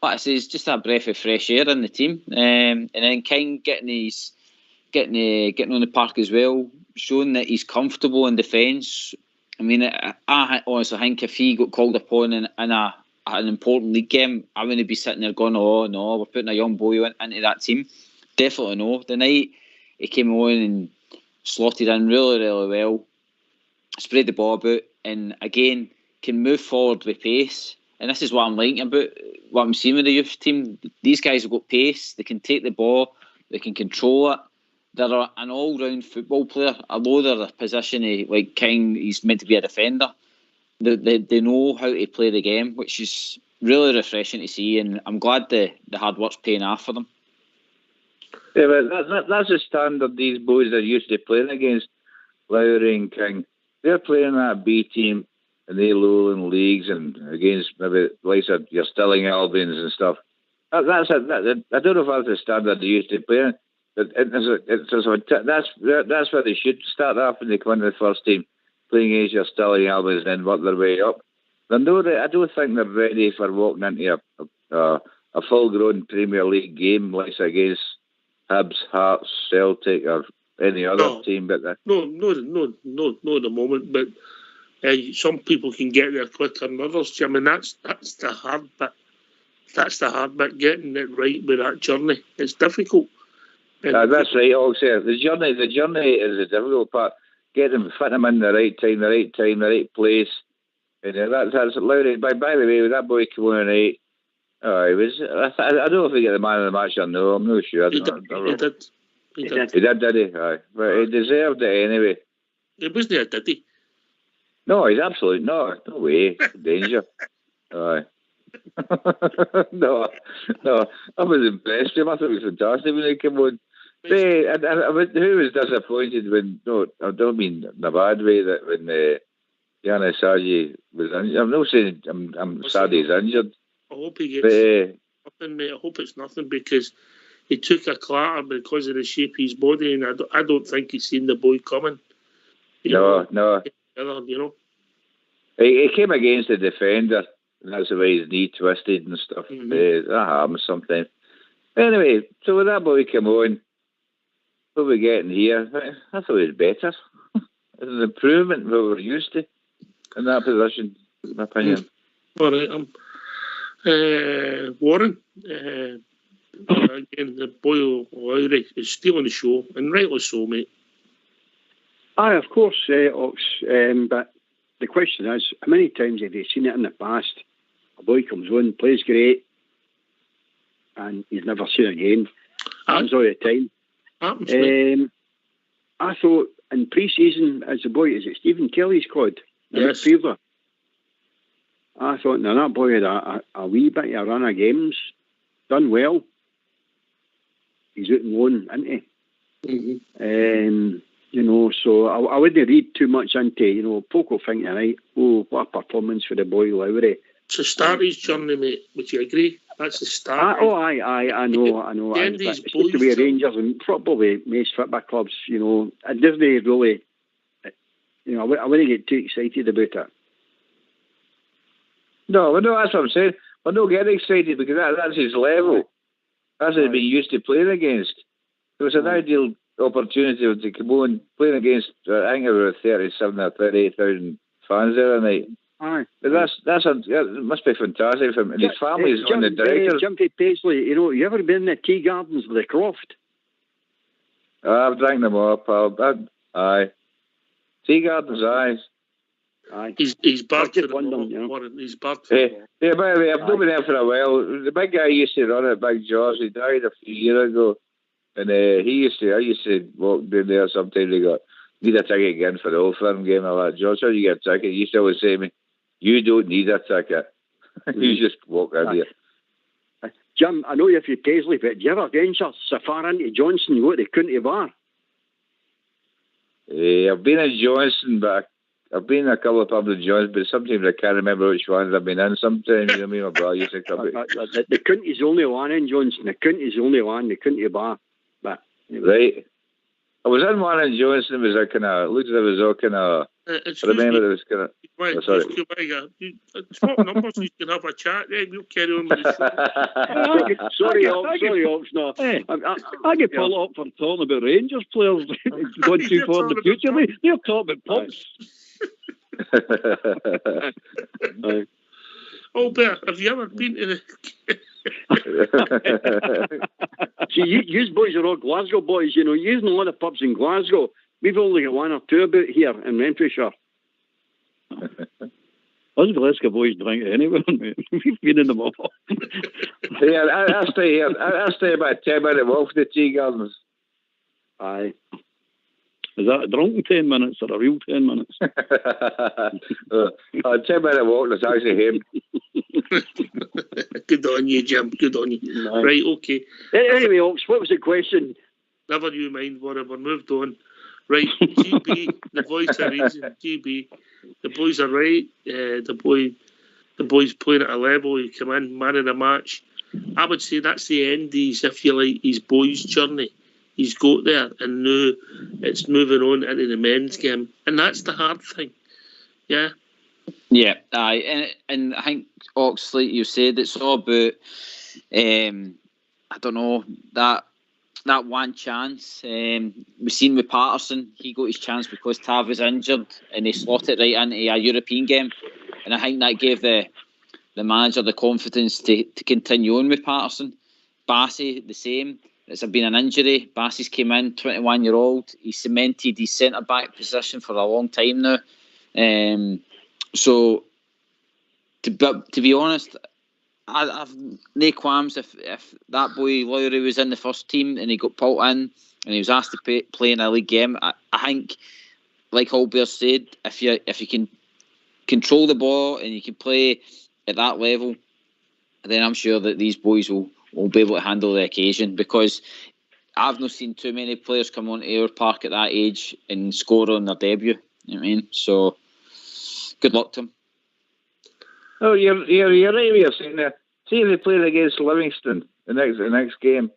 like I say, it's just a breath of fresh air in the team. And then King getting on the park as well, showing that he's comfortable in defence. I mean, I honestly think if he got called upon in an important league game, I wouldn't be sitting there going, oh no, we're putting a young boy into that team. Definitely no. The night he came on and slotted in really, really well, spread the ball about, and again can move forward with pace. And this is what I'm liking about what I'm seeing with the youth team. These guys have got pace. They can take the ball. They can control it. They're an all-round football player. Although they're a position like King, he's meant to be a defender. They know how to play the game, which is really refreshing to see. And I'm glad the hard work's paying off for them. Yeah, but that's the standard these boys are used to playing against, Lowry and King. They're playing that B team in the lowland leagues and against maybe like your Stirling Albions and stuff. I don't know if that's the standard they used to play. But that's where they should start off when they come into the first team, playing against your Stirling Albions and then work their way up. I don't think they're ready for walking into a full-grown Premier League game like against Hibs, Hearts, Celtic, or any other team. But no, at the moment. But some people can get there quicker than others. I mean, that's the hard bit. That's the hard bit, getting it right with that journey. It's difficult. That's right, Oxy. The journey is the difficult part. Fit them in the right time, the right place. And that's Lowry. By the way, with that boy coming on at 8, he was. I don't know if he get the man of the match or no. I'm not sure. He did. Did he? Aye. But he deserved it anyway. It wasn't a did he? No, he's absolutely no way. Danger. Aye. no. I was impressed with him. I thought it was fantastic when he came on. Who was disappointed when? No, I don't mean in a bad way. That when Yanis Saji was injured. I'm not saying I'm sad he's injured. I hope he gets nothing, mate. I hope it's nothing because he took a clatter because of the shape of his body, and I don't think he's seen the boy coming. No. You know. He came against the defender, and that's the way his knee twisted and stuff. Mm-hmm. That happens sometimes. Anyway, so when that boy came on, what we're getting here, I thought it was better. It's an improvement what we're used to in that position, in my opinion. All right, Warren. Again, the boy Lowry is stealing the show, and rightly so, mate. Aye, of course, Ox. But the question is, how many times have you seen it in the past? A boy comes on, plays great, and he's never seen a game. Happens all the time. Happens, I thought in pre-season, as a boy, is it Stephen Kelly's squad? Yes. Midfielder. I thought, now that boy had a wee bit of a run of games, done well. He's out and loan, isn't he? Mm-hmm. So I wouldn't read too much into, folk will think, right, oh, what a performance for the boy Lowry. It's the start of his journey, mate. Would you agree? That's the start. I know. It's just the way Rangers and probably most football clubs, it doesn't really, I wouldn't get too excited about it. No, that's what I'm saying. We're not getting excited because that's his level. That's what he's been used to playing against. It was an ideal opportunity to come on playing against, I think there were 37 or 38,000 fans there tonight. Aye. But it must be fantastic for him. And his family's on the directors. Jumpy Paisley, you ever been in the tea gardens of the Croft? I've drank them all, pal. Aye. Tea gardens, aye. Aye. He's barred for the wondering, ball. He's barred for the ball. Yeah, by the way, I've not been there for a while. The big guy used to run it, Big George. He died a few years ago, and I used to walk down there sometimes. They got need a ticket again for the Old Firm game. I'm like, George, how do you get a ticket? He used to always say to me, "You don't need a ticket. You just walk out here." Jim, I know you're from Paisley, but do you ever venture so far into Johnson you go to the County Bar? I've been in Johnson, but I've been in a couple of pubs in Johnson, but sometimes I can't remember which ones I've been in. Sometimes, you know what I mean? My brother used to come. The County's the only one in Johnson. The County's the only one, the County Bar. But, right. I was in one in Johnson. It was a kind of, looked as if it was all kind of, I remember it was kind of, sorry. Swap numbers so you can have a chat. Yeah, we'll carry on with the show. Sorry, Ox, no. I get pulled up for talking about Rangers players going too far in the future. They're talking about pubs. Oh, Bert, have you ever been to the... See, you boys are all Glasgow boys, you know. You know a lot of pubs in Glasgow. We've only got one or two about here in Renfrewshire. Us Glasgow boys drink anywhere, mate. We've been in them all. Yeah, I'll stay here. I'll stay about 10 minutes off the Tea Gardens. Aye. Is that a drunken 10 minutes or a real 10 minutes? A 10-minute walk, that's actually him. Good on you, Jim. Good on you. No. Right, okay. Anyway, Ox, what was the question? Never you mind, whatever. Moved on. Right, GB, the voice of reason. GB, the boys are right. The boys playing at a level. He come in, man of the match. I would say that's the end of his, if you like, his boys' journey. He's got there, and now it's moving on into the men's game, and that's the hard thing. Yeah. Yeah, aye, and I think Ox, like you said, it's all about I don't know, that one chance. We've seen with Patterson, he got his chance because Tav was injured, and he slotted right into a European game, and I think that gave the manager the confidence to continue on with Patterson. Bassey, the same. It's been an injury. Bassey's came in, 21-year-old. He cemented his centre-back position for a long time now. So, to be honest, I've no qualms if that boy Lowry was in the first team and he got pulled in and he was asked to play in a league game. I think, like Albert said, if you can control the ball and you can play at that level, then I'm sure that these boys will be able to handle the occasion, because I've not seen too many players come on to our park at that age and score on their debut. You know what I mean? So, good luck to them. Oh, you're right with your saying that. See if they played against Livingston the next game.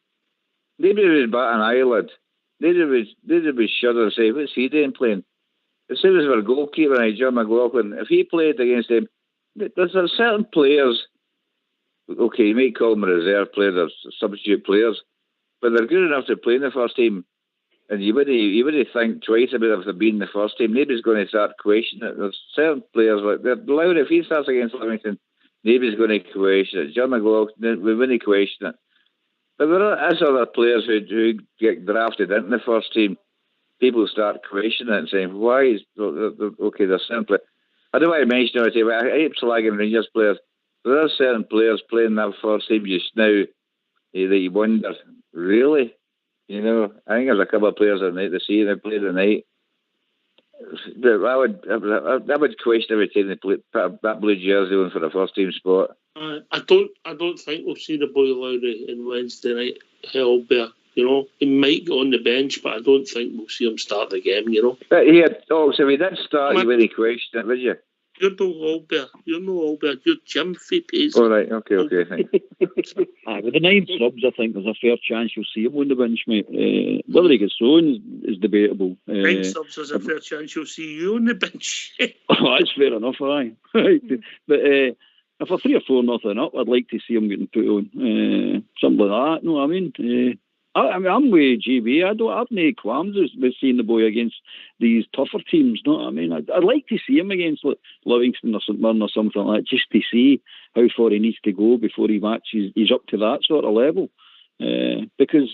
Maybe was bat an eyelid. They'd be shudder and say, "What's he doing playing?" The same as our goalkeeper, John McLaughlin. If he played against them, there's certain players. Okay, you might call them a reserve player or substitute players, but they're good enough to play in the first team. And you wouldn't think twice about if they've been in the first team. Nobody's going to start questioning it. There's certain players like Lowry, if he starts against Livingston, nobody's going to question it. John McLaughlin, we wouldn't question it. But there is other players who get drafted into the first team. People start questioning it and saying, "Why is okay?" There's certain players. I don't want to mention it, but I hate slagging Rangers players. There are certain players playing that first team just now that you wonder, really? You know, I think there's a couple of players that night to see they play tonight. But I would question every time they play that blue jersey on for the first team spot. I don't think we'll see the boy Lowry on Wednesday night. Albert, you know, he might get on the bench, but I don't think we'll see him start the game. You know. But yeah, so if he did start, you wouldn't question it, would you? You're no Albert. You're Jim Paisley. All right, okay, thank you. With the 9 subs, I think there's a fair chance you'll see him on the bench, mate. Whether he gets on is debatable. 9 subs, there's a fair chance you'll see you on the bench. Oh, that's fair enough, aye. But if a 3 or 4 nothing up, I'd like to see him getting put on. Something like that. No, I mean, I'm with GB. I have no qualms with seeing the boy against these tougher teams. No, I mean, I'd like to see him against Livingston or St Mirren or something like that, just to see how far he needs to go before he matches. He's up to that sort of level. Because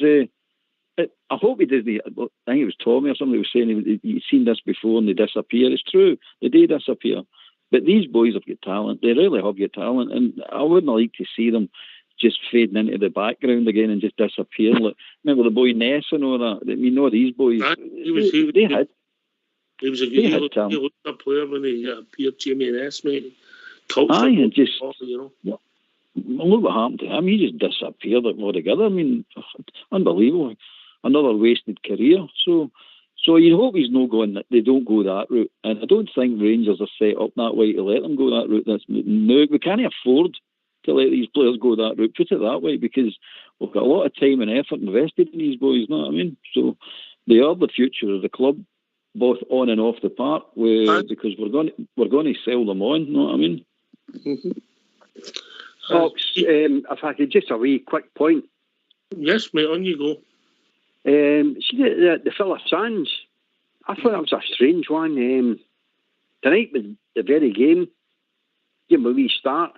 I hope he doesn't. I think it was Tommy or somebody was saying he'd seen this before and they disappear. It's true, they do disappear. But these boys have got talent. They really have got talent, and I wouldn't like to see them just fading into the background again and just disappearing. Like, remember the boy Ness and all that? I mean, these boys. He was a good player when he appeared. Jamie Ness, mate. And just look what happened to him. He just disappeared altogether. I mean, unbelievable. Another wasted career. So you hope he's not going. They don't go that route, and I don't think Rangers are set up that way to let them go that route. No, we can't afford to let these players go that route. Put it that way, because we've got a lot of time and effort invested in these boys. You know what I mean? So they are the future of the club, both on and off the park. Because we're going to sell them on. You know what I mean? Mm-hmm. Fox, if I could just a wee quick point. Yes, mate. On you go. See the Philip Sands. I thought that was a strange one. Tonight was the very game. Give him a wee start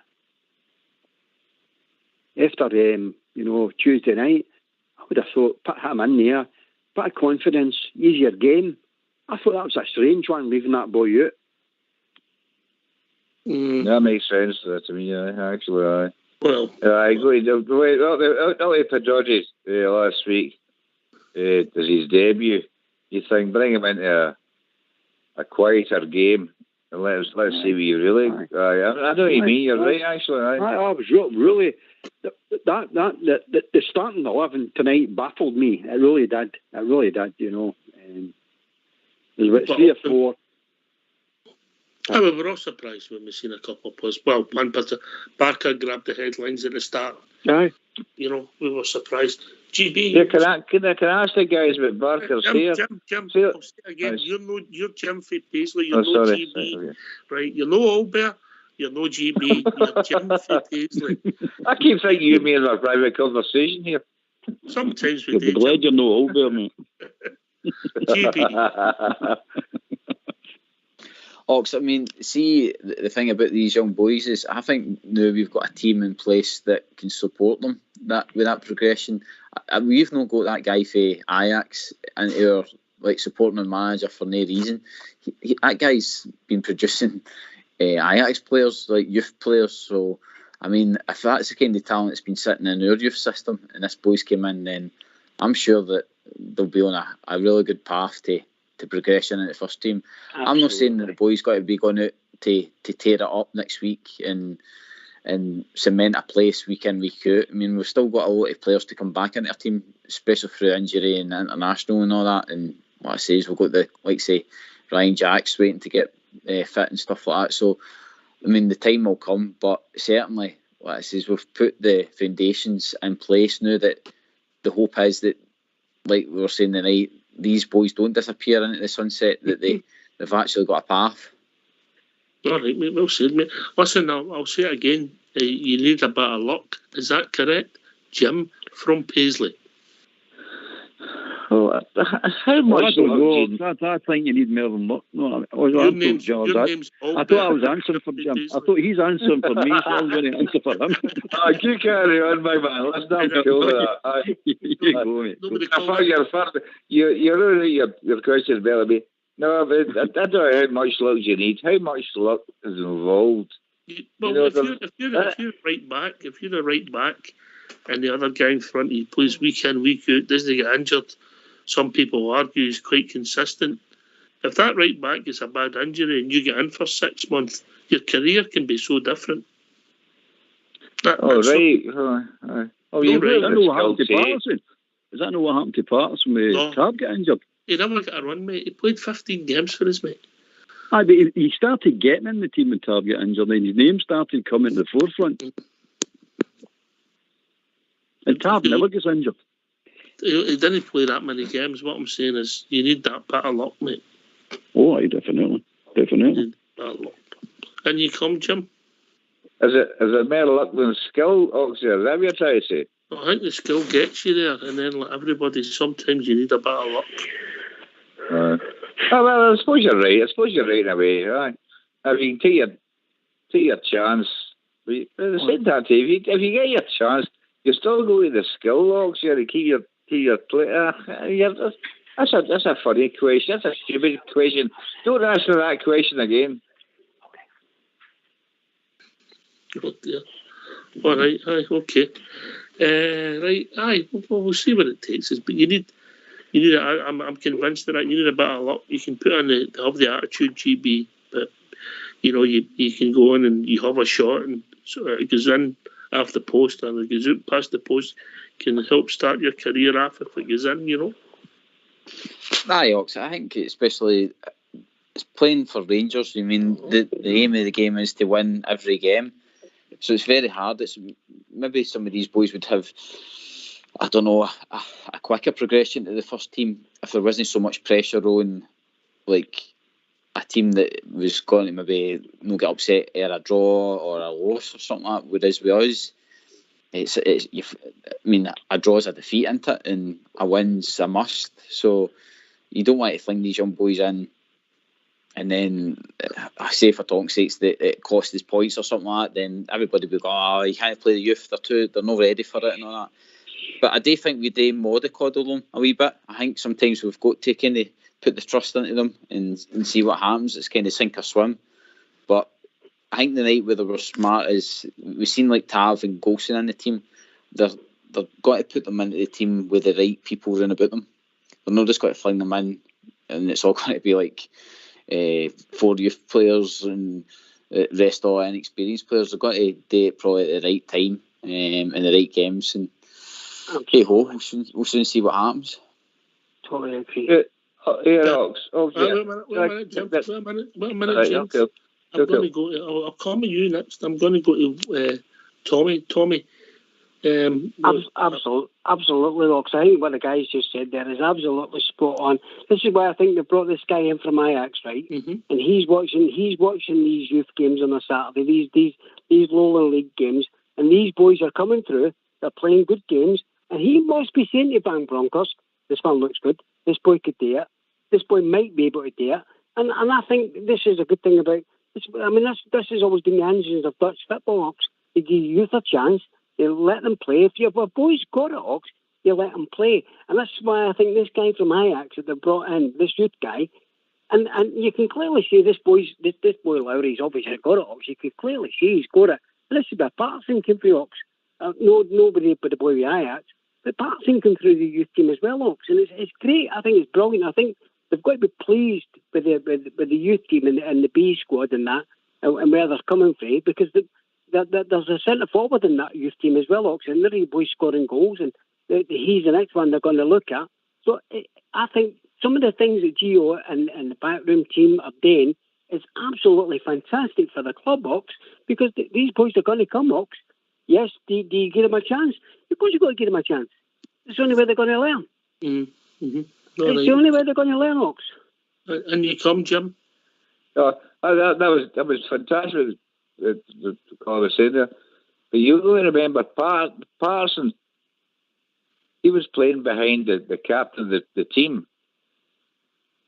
after Tuesday night. I would have thought put him in there, bit of confidence, easier game. I thought that was a strange one, leaving that boy out. That makes sense to me. Actually, well, I agree. The way Pedrotti last week does his debut, you think bring him into a quieter game and let's see what you really. I know what you mean. You're right. Actually, I was really the starting 11 tonight baffled me. It really did. There's about 3 or 4. We're all surprised when we've seen a couple of players. Well, one person, Barker grabbed the headlines at the start. Aye. We were surprised. GB. Yeah, can I ask the guys about Barker's here? Jim, I'll say it again. You're Jim for Paisley. You're no GB. Sorry. Right? You're no Albert. You're no GB. You're Jim for Paisley. I keep thinking you and me in our private conversation here. Sometimes we do. You'll be glad you're no Albert, mate. GB. Ox, I mean, see, the thing about these young boys is I think now we've got a team in place that can support them with that progression. We've not got that guy for Ajax and our supporting our manager for no reason. That guy's been producing Ajax players, youth players. So, I mean, if that's the kind of talent that's been sitting in our youth system and this boys came in, then I'm sure that they'll be on a really good path to progression in the first team. Absolutely. I'm not saying that the boys got to be going out to tear it up next week and cement a place week in, week out. I mean, we've still got a lot of players to come back into our team, especially through injury and international and all that. And what I say is we've got Ryan Jacks waiting to get fit and stuff like that. So, I mean, the time will come, but certainly what I say is we've put the foundations in place now that the hope is that, like we were saying tonight, these boys don't disappear into the sunset, that they've actually got a path. All right, mate, well said, mate. Listen, I'll say it again. You need a bit of luck. Is that correct? Jim from Paisley. Oh, how much luck? I think you need more than luck. No, your name's Albert. I thought I was answering for Jim. I thought he's answering for me, so I was going to answer for him. You carry on, my man. Let's not kill that. You go, mate. I thought you're really your question, Bellamy. No, but I don't know how much luck you need. How much luck is involved? Well, if you're a right back, and the other guy in front, he plays week in, week out, doesn't get injured. Some people argue he's quite consistent. If that right back is a bad injury and you get in for 6 months, your career can be so different. Right. Oh, you really don't know what happened to Patterson? Is that not what happened to Patterson when Tab got injured? He never got a run, mate. He played 15 games for us, mate. Aye, but he started getting in the team when Tab got injured, and his name started coming to the forefront. And Tab never gets injured. He didn't play that many games. What I'm saying is you need that bit of luck, mate. Oh, aye, definitely. You need that luck. And you come, Jim? Is it more luck than skill, Oxford? Is that what you're trying to say? I think the skill gets you there, and then like everybody, sometimes you need a bit of luck. Well, I suppose you're right. In a way. Right? I mean, take your chance. But at the same time, if you get your chance, you still go to the skill logs here to keep to your player? That's a funny question. That's a stupid question. Don't ask me that question again. Oh dear. All right, aye, okay. Right, aye. We'll see what it takes us. But you need. I'm convinced that you need a bit of luck. You can put on have the attitude, GB, but you can go on and you have a shot, and so it goes in off the post, and it goes out past the post. Can help start your career off if it goes in. Aye, Ox. I think especially it's playing for Rangers. I mean, the aim of the game is to win every game, so it's very hard. It's maybe some of these boys would have, I don't know, a quicker progression to the first team if there wasn't so much pressure on, like a team that was going to maybe not get upset at a draw or a loss or something like that. Whereas with us, a draw's a defeat, isn't it? And a win's a must. So you don't want to fling these young boys in, and then I say for talking sakes that it costs us points or something like that. Then everybody will go, "Oh, you can't play the youth. They're not ready for it," and all that. But I do think we do mollycoddle them a wee bit. I think sometimes we've got to kind of put the trust into them and see what happens. It's kind of sink or swim. But I think the night where they were smart is we've seen like Tav and Golson in the team. They've got to put them into the team with the right people around about them. They're not just got to fling them in and it's all going to be like 4 youth players and the rest all inexperienced players. They've got to do it probably at the right time in the right games. And hey ho, we'll soon see what happens. Totally agree. Wait a minute, James. I'm going to go. I'll come to you next. I'm going to go to Tommy. Tommy. Absolutely, Locks. I think what the guys just said there is absolutely spot on. This is why I think they brought this guy in from Ajax, right? Mm-hmm. And he's watching these youth games on a Saturday, these lowland league games, and these boys are coming through. They're playing good games, and he must be saying to Bang Broncos, "This one looks good. This boy could do it. This boy might be able to do it." And I think this is a good thing about this. I mean, this has always been the engines of Dutch football, Ox. They give youth a chance. They let them play. If you have a boy's got it, Ox, you let them play. And that's why I think this guy from Ajax that they brought in, this youth guy, and you can clearly see this boy Lowry's obviously got it, Ox. You can clearly see he's got it. And this is a part thinking for Ox. Nobody but the boy with Ajax, but part thinking through the youth team as well, Ox. And it's great. I think it's brilliant. I think they've got to be pleased with the youth team and the B squad and that, and where they're coming from, because there's a centre forward in that youth team as well, Ox, and they're the boys scoring goals, and he's the next one they're going to look at. So I think some of the things that Gio and the backroom team are doing is absolutely fantastic for the club, Ox, because these boys are going to come, Ox. Yes, do you give them a chance? Of course you've got to give them a chance. It's the only way they're going to learn. Mm-hmm. It's the only way they're going to learn, Ox. And you come, Jim? That was fantastic. The call was saying there, but you got to remember Parson. He was playing behind the captain of the team.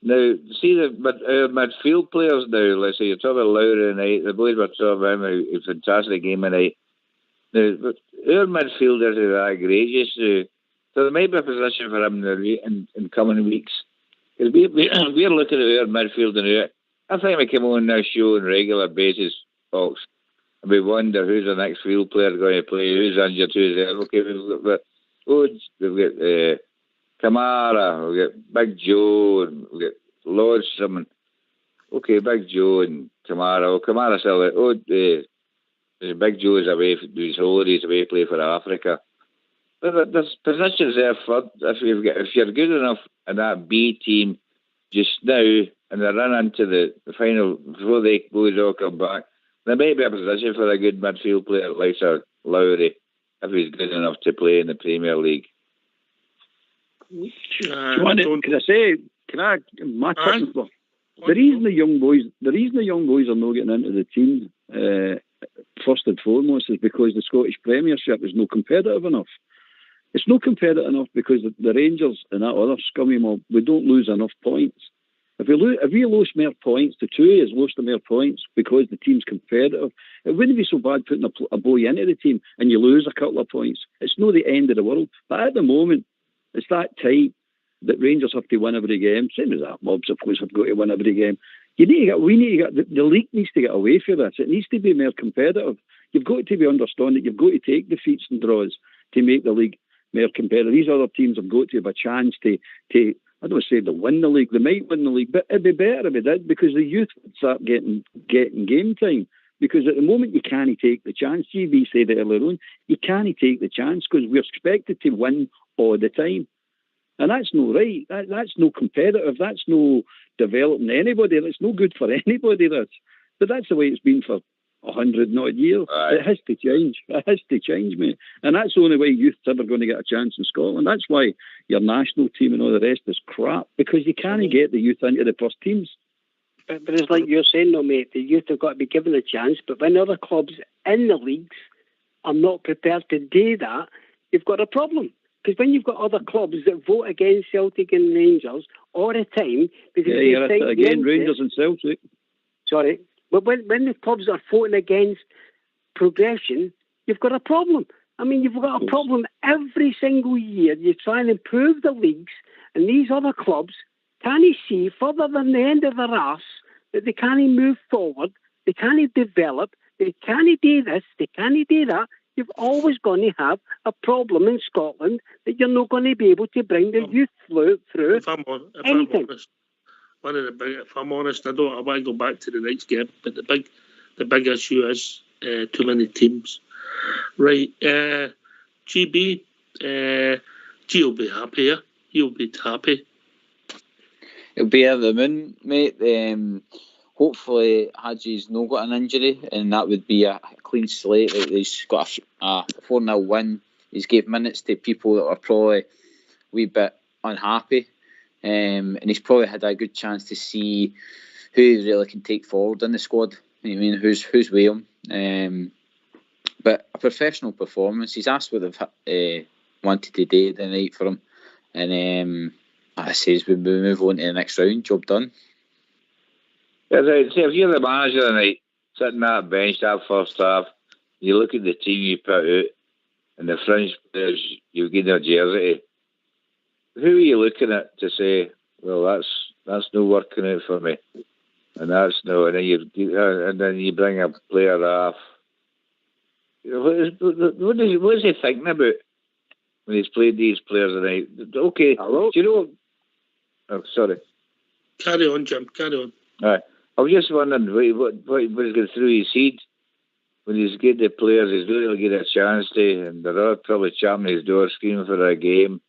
Now, see our midfield players now. Let's say you're talking about Lowry tonight. The boys were talking about him. A fantastic game tonight. Now, but our midfielders are egregious. So there might be a position for him in coming weeks. Because we're looking at our midfield now. I think we come on this show on a regular basis, folks, and we wonder who's the next field player going to play, who's injured, who's there. Okay, we've got Oates, we've got Kamara, we've got Big Joe, and we've got Lodge. Okay, Big Joe and Kamara. Oh, Kamara still there. Big Joe is away for his holidays, away play for Africa. But there's positions there for if you're good enough in that B team just now, and they run into the final before they boys all come back, there may be a position for a good midfield player like Lowry if he's good enough to play in the Premier League. The reason the young boys are not getting into the team, first and foremost, is because the Scottish Premiership is not competitive enough. It's not competitive enough because the Rangers and that other scummy mob, we don't lose enough points. If we lose more points, the two has lost more points because the team's competitive. It wouldn't be so bad putting a boy into the team and you lose a couple of points. It's not the end of the world. But at the moment, It's that tight that Rangers have to win every game. Same as that, Mobs, of course, have got to win every game. We need to get the league needs to get away from this. It needs to be more competitive. You've got to be understanding. You've got to take defeats and draws to make the league more competitive. These other teams have got to have a chance to I don't say they'll win the league. They might win the league, but it'd be better if they did, because the youth would start getting game time. Because at the moment you can't take the chance. GB said it earlier on. You can't take the chance because we're expected to win all the time. And that's no right. That's no competitive. That's no developing anybody. That's no good for anybody. But that's the way it's been for 100 odd years. Right. It has to change. It has to change, mate. And that's the only way youth's ever going to get a chance in Scotland. That's why your national team and all the rest is crap, because you can't get the youth into the first teams. But it's like you're saying, though, mate, the youth have got to be given a chance. But when other clubs in the leagues are not prepared to do that, you've got a problem. Because when you've got other clubs that vote against Celtic and Rangers all the time, because again, Rangers and Celtic. Sorry, but when the clubs are voting against progression, you've got a problem. I mean, you've got a problem every single year. You try and improve the leagues, and these other clubs can't see further than the end of their arse that they can't move forward, they can't develop, they can't do this, they can't do that. You've always going to have a problem in Scotland that you're not going to be able to bring the youth through. If I'm honest, if I'm honest, I want to go back to the next game, but the big issue is too many teams. Right, GB, G will be happy here. He'll be happy. He'll be at the moon, mate. Hopefully Hadji's not got an injury, and that would be a clean slate. He's got a 4-0 win. He's gave minutes to people that were probably a wee bit unhappy, and he's probably had a good chance to see who he really can take forward in the squad. You know what I mean, who's with him. But a professional performance. He's asked what they've wanted to do the night for him, and I says we move on to the next round. Job done. Yeah, see, if you're the manager tonight, sitting at that bench that first half, you look at the team you put out and the fringe players you've given a jersey to, who are you looking at to say, well, that's no working out for me, and that's no, and then you bring a player off. What is he thinking about when he's played these players tonight? Okay, hello? Do you know? Oh, sorry. Carry on, Jim. Carry on. All right. I was just wondering what he's going through his head when he's getting the players. He's really get a chance to, and they're all probably champing his door, screaming for a game.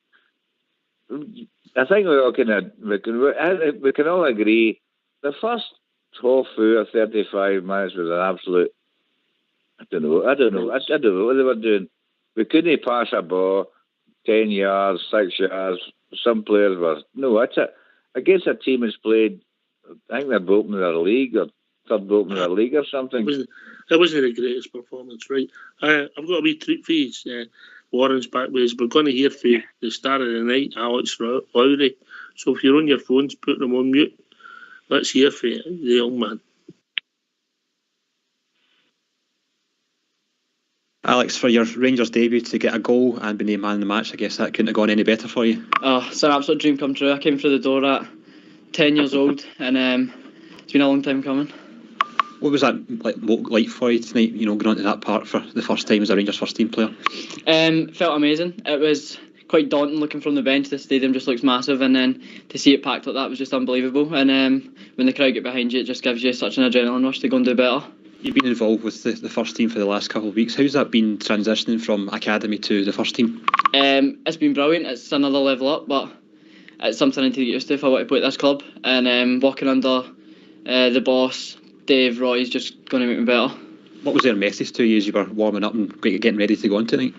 I think we can all agree the first half hour, 35 minutes was an absolute. I don't know what they were doing. We couldn't pass a ball 10 yards, 6 yards. Some players were against a team that's played. I think they're broken in their league or third broken in their league or something. That wasn't the greatest performance, right? I've got a wee treat for you. Warren's back with us. We're going to hear from the star of the night, Alex Lowry. So if you're on your phones, put them on mute. Let's hear from the young man. Alex, for your Rangers debut to get a goal and be named man of the match, I guess that couldn't have gone any better for you. Oh, it's an absolute dream come true. I came through the door at 10 years old, and it's been a long time coming. What was that like for you tonight, going on to that part for the first time as a Rangers first team player? Felt amazing. It was quite daunting looking from the bench. The stadium just looks massive, and then to see it packed like that was just unbelievable. And when the crowd get behind you, it just gives you such an adrenaline rush to go and do better. You've been involved with the first team for the last couple of weeks. How's that been transitioning from academy to the first team? It's been brilliant. It's another level up, but it's something I need to get used to if I want to play at this club. And working under the boss, Dave Roy, is just going to make me better. What was their message to you as you were warming up and getting ready to go on tonight?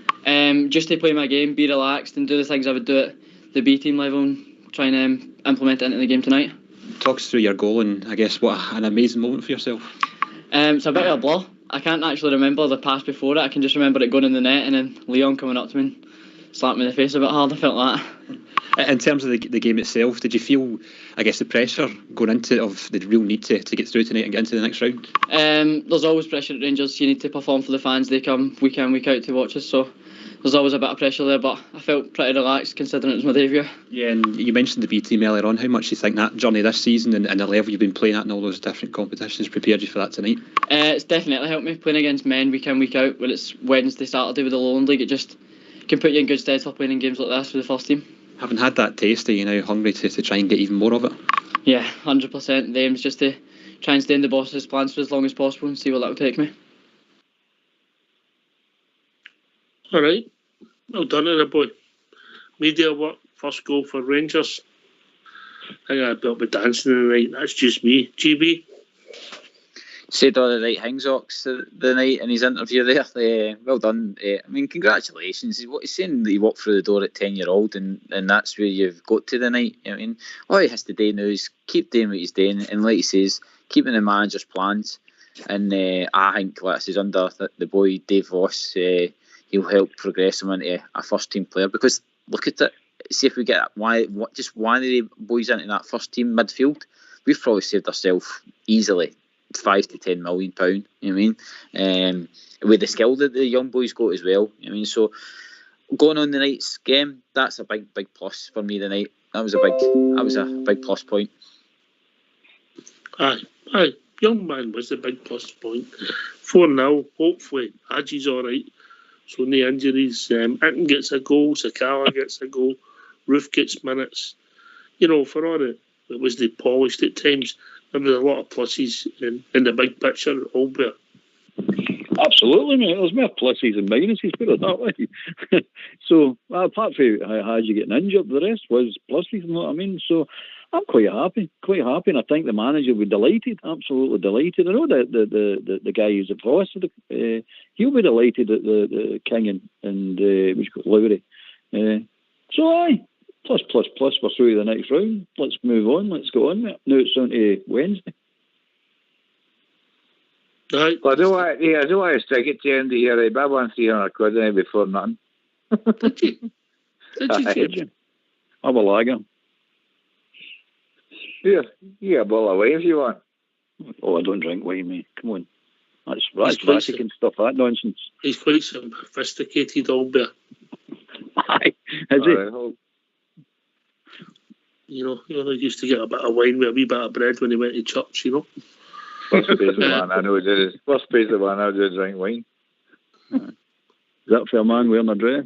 Just to play my game, be relaxed, and do the things I would do at the B team level, and try and implement it into the game tonight. Talk us through your goal, and I guess what an amazing moment for yourself. It's a bit of a blur. I can't actually remember the pass before it. I can just remember it going in the net and then Leon coming up to me and slapping me in the face a bit hard. I felt that. In terms of the game itself, did you feel, I guess, the pressure going into of the real need to get through tonight and get into the next round? There's always pressure at Rangers. You need to perform for the fans. They come week in, week out to watch us. So there's always a bit of pressure there, but I felt pretty relaxed considering it was my debut. Yeah, and you mentioned the B team earlier on. How much do you think that journey this season and the level you've been playing at in all those different competitions prepared you for that tonight? It's definitely helped me playing against men week in, week out. When it's Wednesday, Saturday with the Lowland League, it just can put you in good stead for playing in games like this with the first team. Having had that taste, are you now hungry to try and get even more of it? Yeah, 100%. The aim's just to try and stay in the boss's plans for as long as possible and see where that will take me. All right. Well done, there, boy. Media work, first goal for Rangers. I got a bit of a dancing tonight. That's just me. GB? Said all the right things, Ox, the night in his interview there. Well done. I mean, congratulations. He's saying that he walked through the door at 10-year-old and that's where you've got to the night. I mean, all he has to do now is keep doing what he's doing and, like he says, keeping the manager's plans. And I think, like I says, under the boy Dave Voss, he'll help progress him into a first-team player. Because look at it. See if we get just one of the boys into that first-team midfield, we've probably saved ourselves easily £5 to £10 million. You know what I mean? With the skill that the young boys got as well. I mean, so going on the night's game, that's a big plus for me tonight. That was a big plus point. Aye, young man was a big plus point. 4-0. Hopefully, Haji's all right. So no injuries. Atten gets a goal. Sakala gets a goal. Roof gets minutes. You know, for all it was the polished at times. There was a lot of pluses in the big picture at Albert. Absolutely, mate. There's more pluses and minuses, put it that way. So, apart from Haji getting injured, the rest was pluses, you know what I mean? So, I'm quite happy, and I think the manager will be delighted, absolutely delighted. I know that the guy who's at Voss, he'll be delighted at the King and we've got Lowry. So, aye. Plus, we're through to the next round. Let's move on. Let's go on. Now it's on to Wednesday. Right. Well, I don't want to stick it to the end of the year, but I won £300 before nothing. Did you? I'm a lager. Here, you get a bottle of wine if you want. Oh, I don't drink wine, mate. Come on. That's Vatican stuff, that nonsense. He's quite sophisticated, Albert. Aye, is he? You know, he only used to get a bit of wine with a wee bit of bread when he went to church, you know. First place the man I know did drink wine. Is that for a man wearing a dress?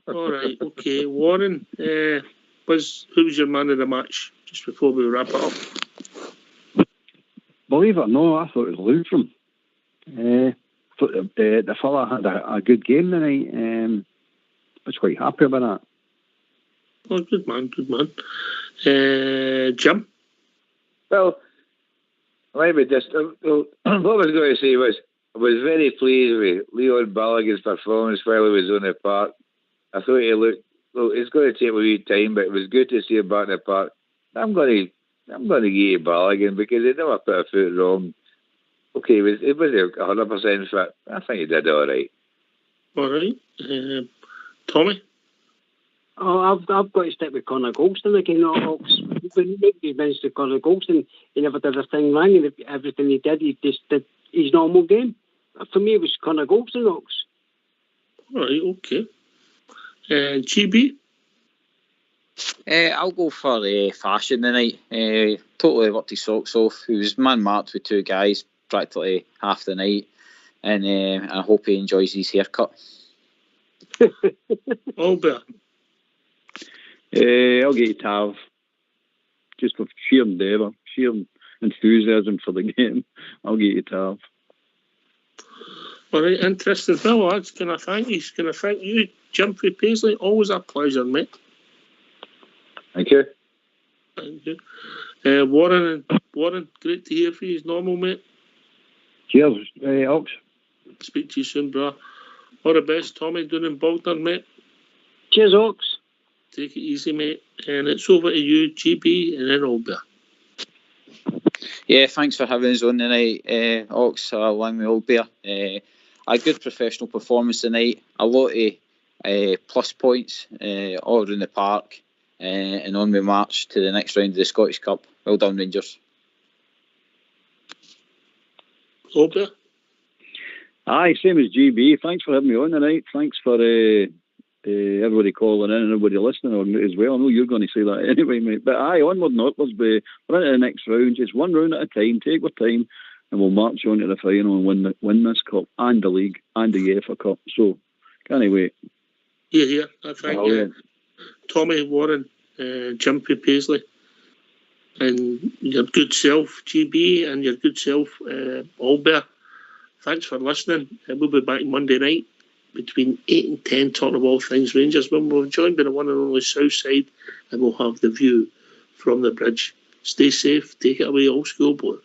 All right, okay. Warren, who was your man of the match, just before we wrap it up? Believe it or not, I thought it was Lundstrom. The fella had a good game tonight. I was quite happy about that. Oh, good man. Jim? Well, maybe just what I was going to say was I was very pleased with Leon Balogun's performance while he was on the park. I thought he looked, well, it's going to take a wee time, but it was good to see him back in the park. I'm going to give you Balogun because he never put a foot wrong. Okay, it was 100% fit. I think he did all right. All right. Tommy? Oh, I've got to stick with Connor Golston again. When he mentioned Connor Golston, he never did a thing wrong, and everything he did, he just did his normal game. For me, it was Connor Golston, Ox. All right, okay. GB? I'll go for Fashion tonight. Totally worked his socks off. He was man-marked with two guys practically half the night, and I hope he enjoys his haircut. Albert? I'll get you Tav. Just for sheer endeavour, sheer enthusiasm for the game. I'll get you Tav. All right, interesting. Well, lads, can I thank you, Jim from Paisley? Always a pleasure, mate. Thank you. Thank you. Warren, great to hear from you. As normal, mate. Cheers, Ox. Speak to you soon, bro. All the best, Tommy, down in Bolton, mate. Cheers, Ox. Take it easy, mate. And it's over to you, GB, and then Albert. Yeah, thanks for having us on tonight, Ox, along with Albert. A good professional performance tonight. A lot of plus points all around the park. And on we march to the next round of the Scottish Cup. Well done, Rangers. Albert? Aye, same as GB. Thanks for having me on tonight. Thanks for everybody calling in and everybody listening as well. I know you're going to say that anyway, mate. But aye, onward and upwards, we're into the next round. Just one round at a time. Take our time, and we'll march on to the final and win this cup and the league and the UEFA Cup. So, can't wait. Yeah. I think Tommy Warren, Jimpy Paisley, and your good self, GB, and your good self, Albert. Thanks for listening. We'll be back Monday night between 8 and 10 talking about all things Rangers. When we're joined by the one and only Southside, and we'll have the view from the bridge. Stay safe. Take it away, Old School Blue.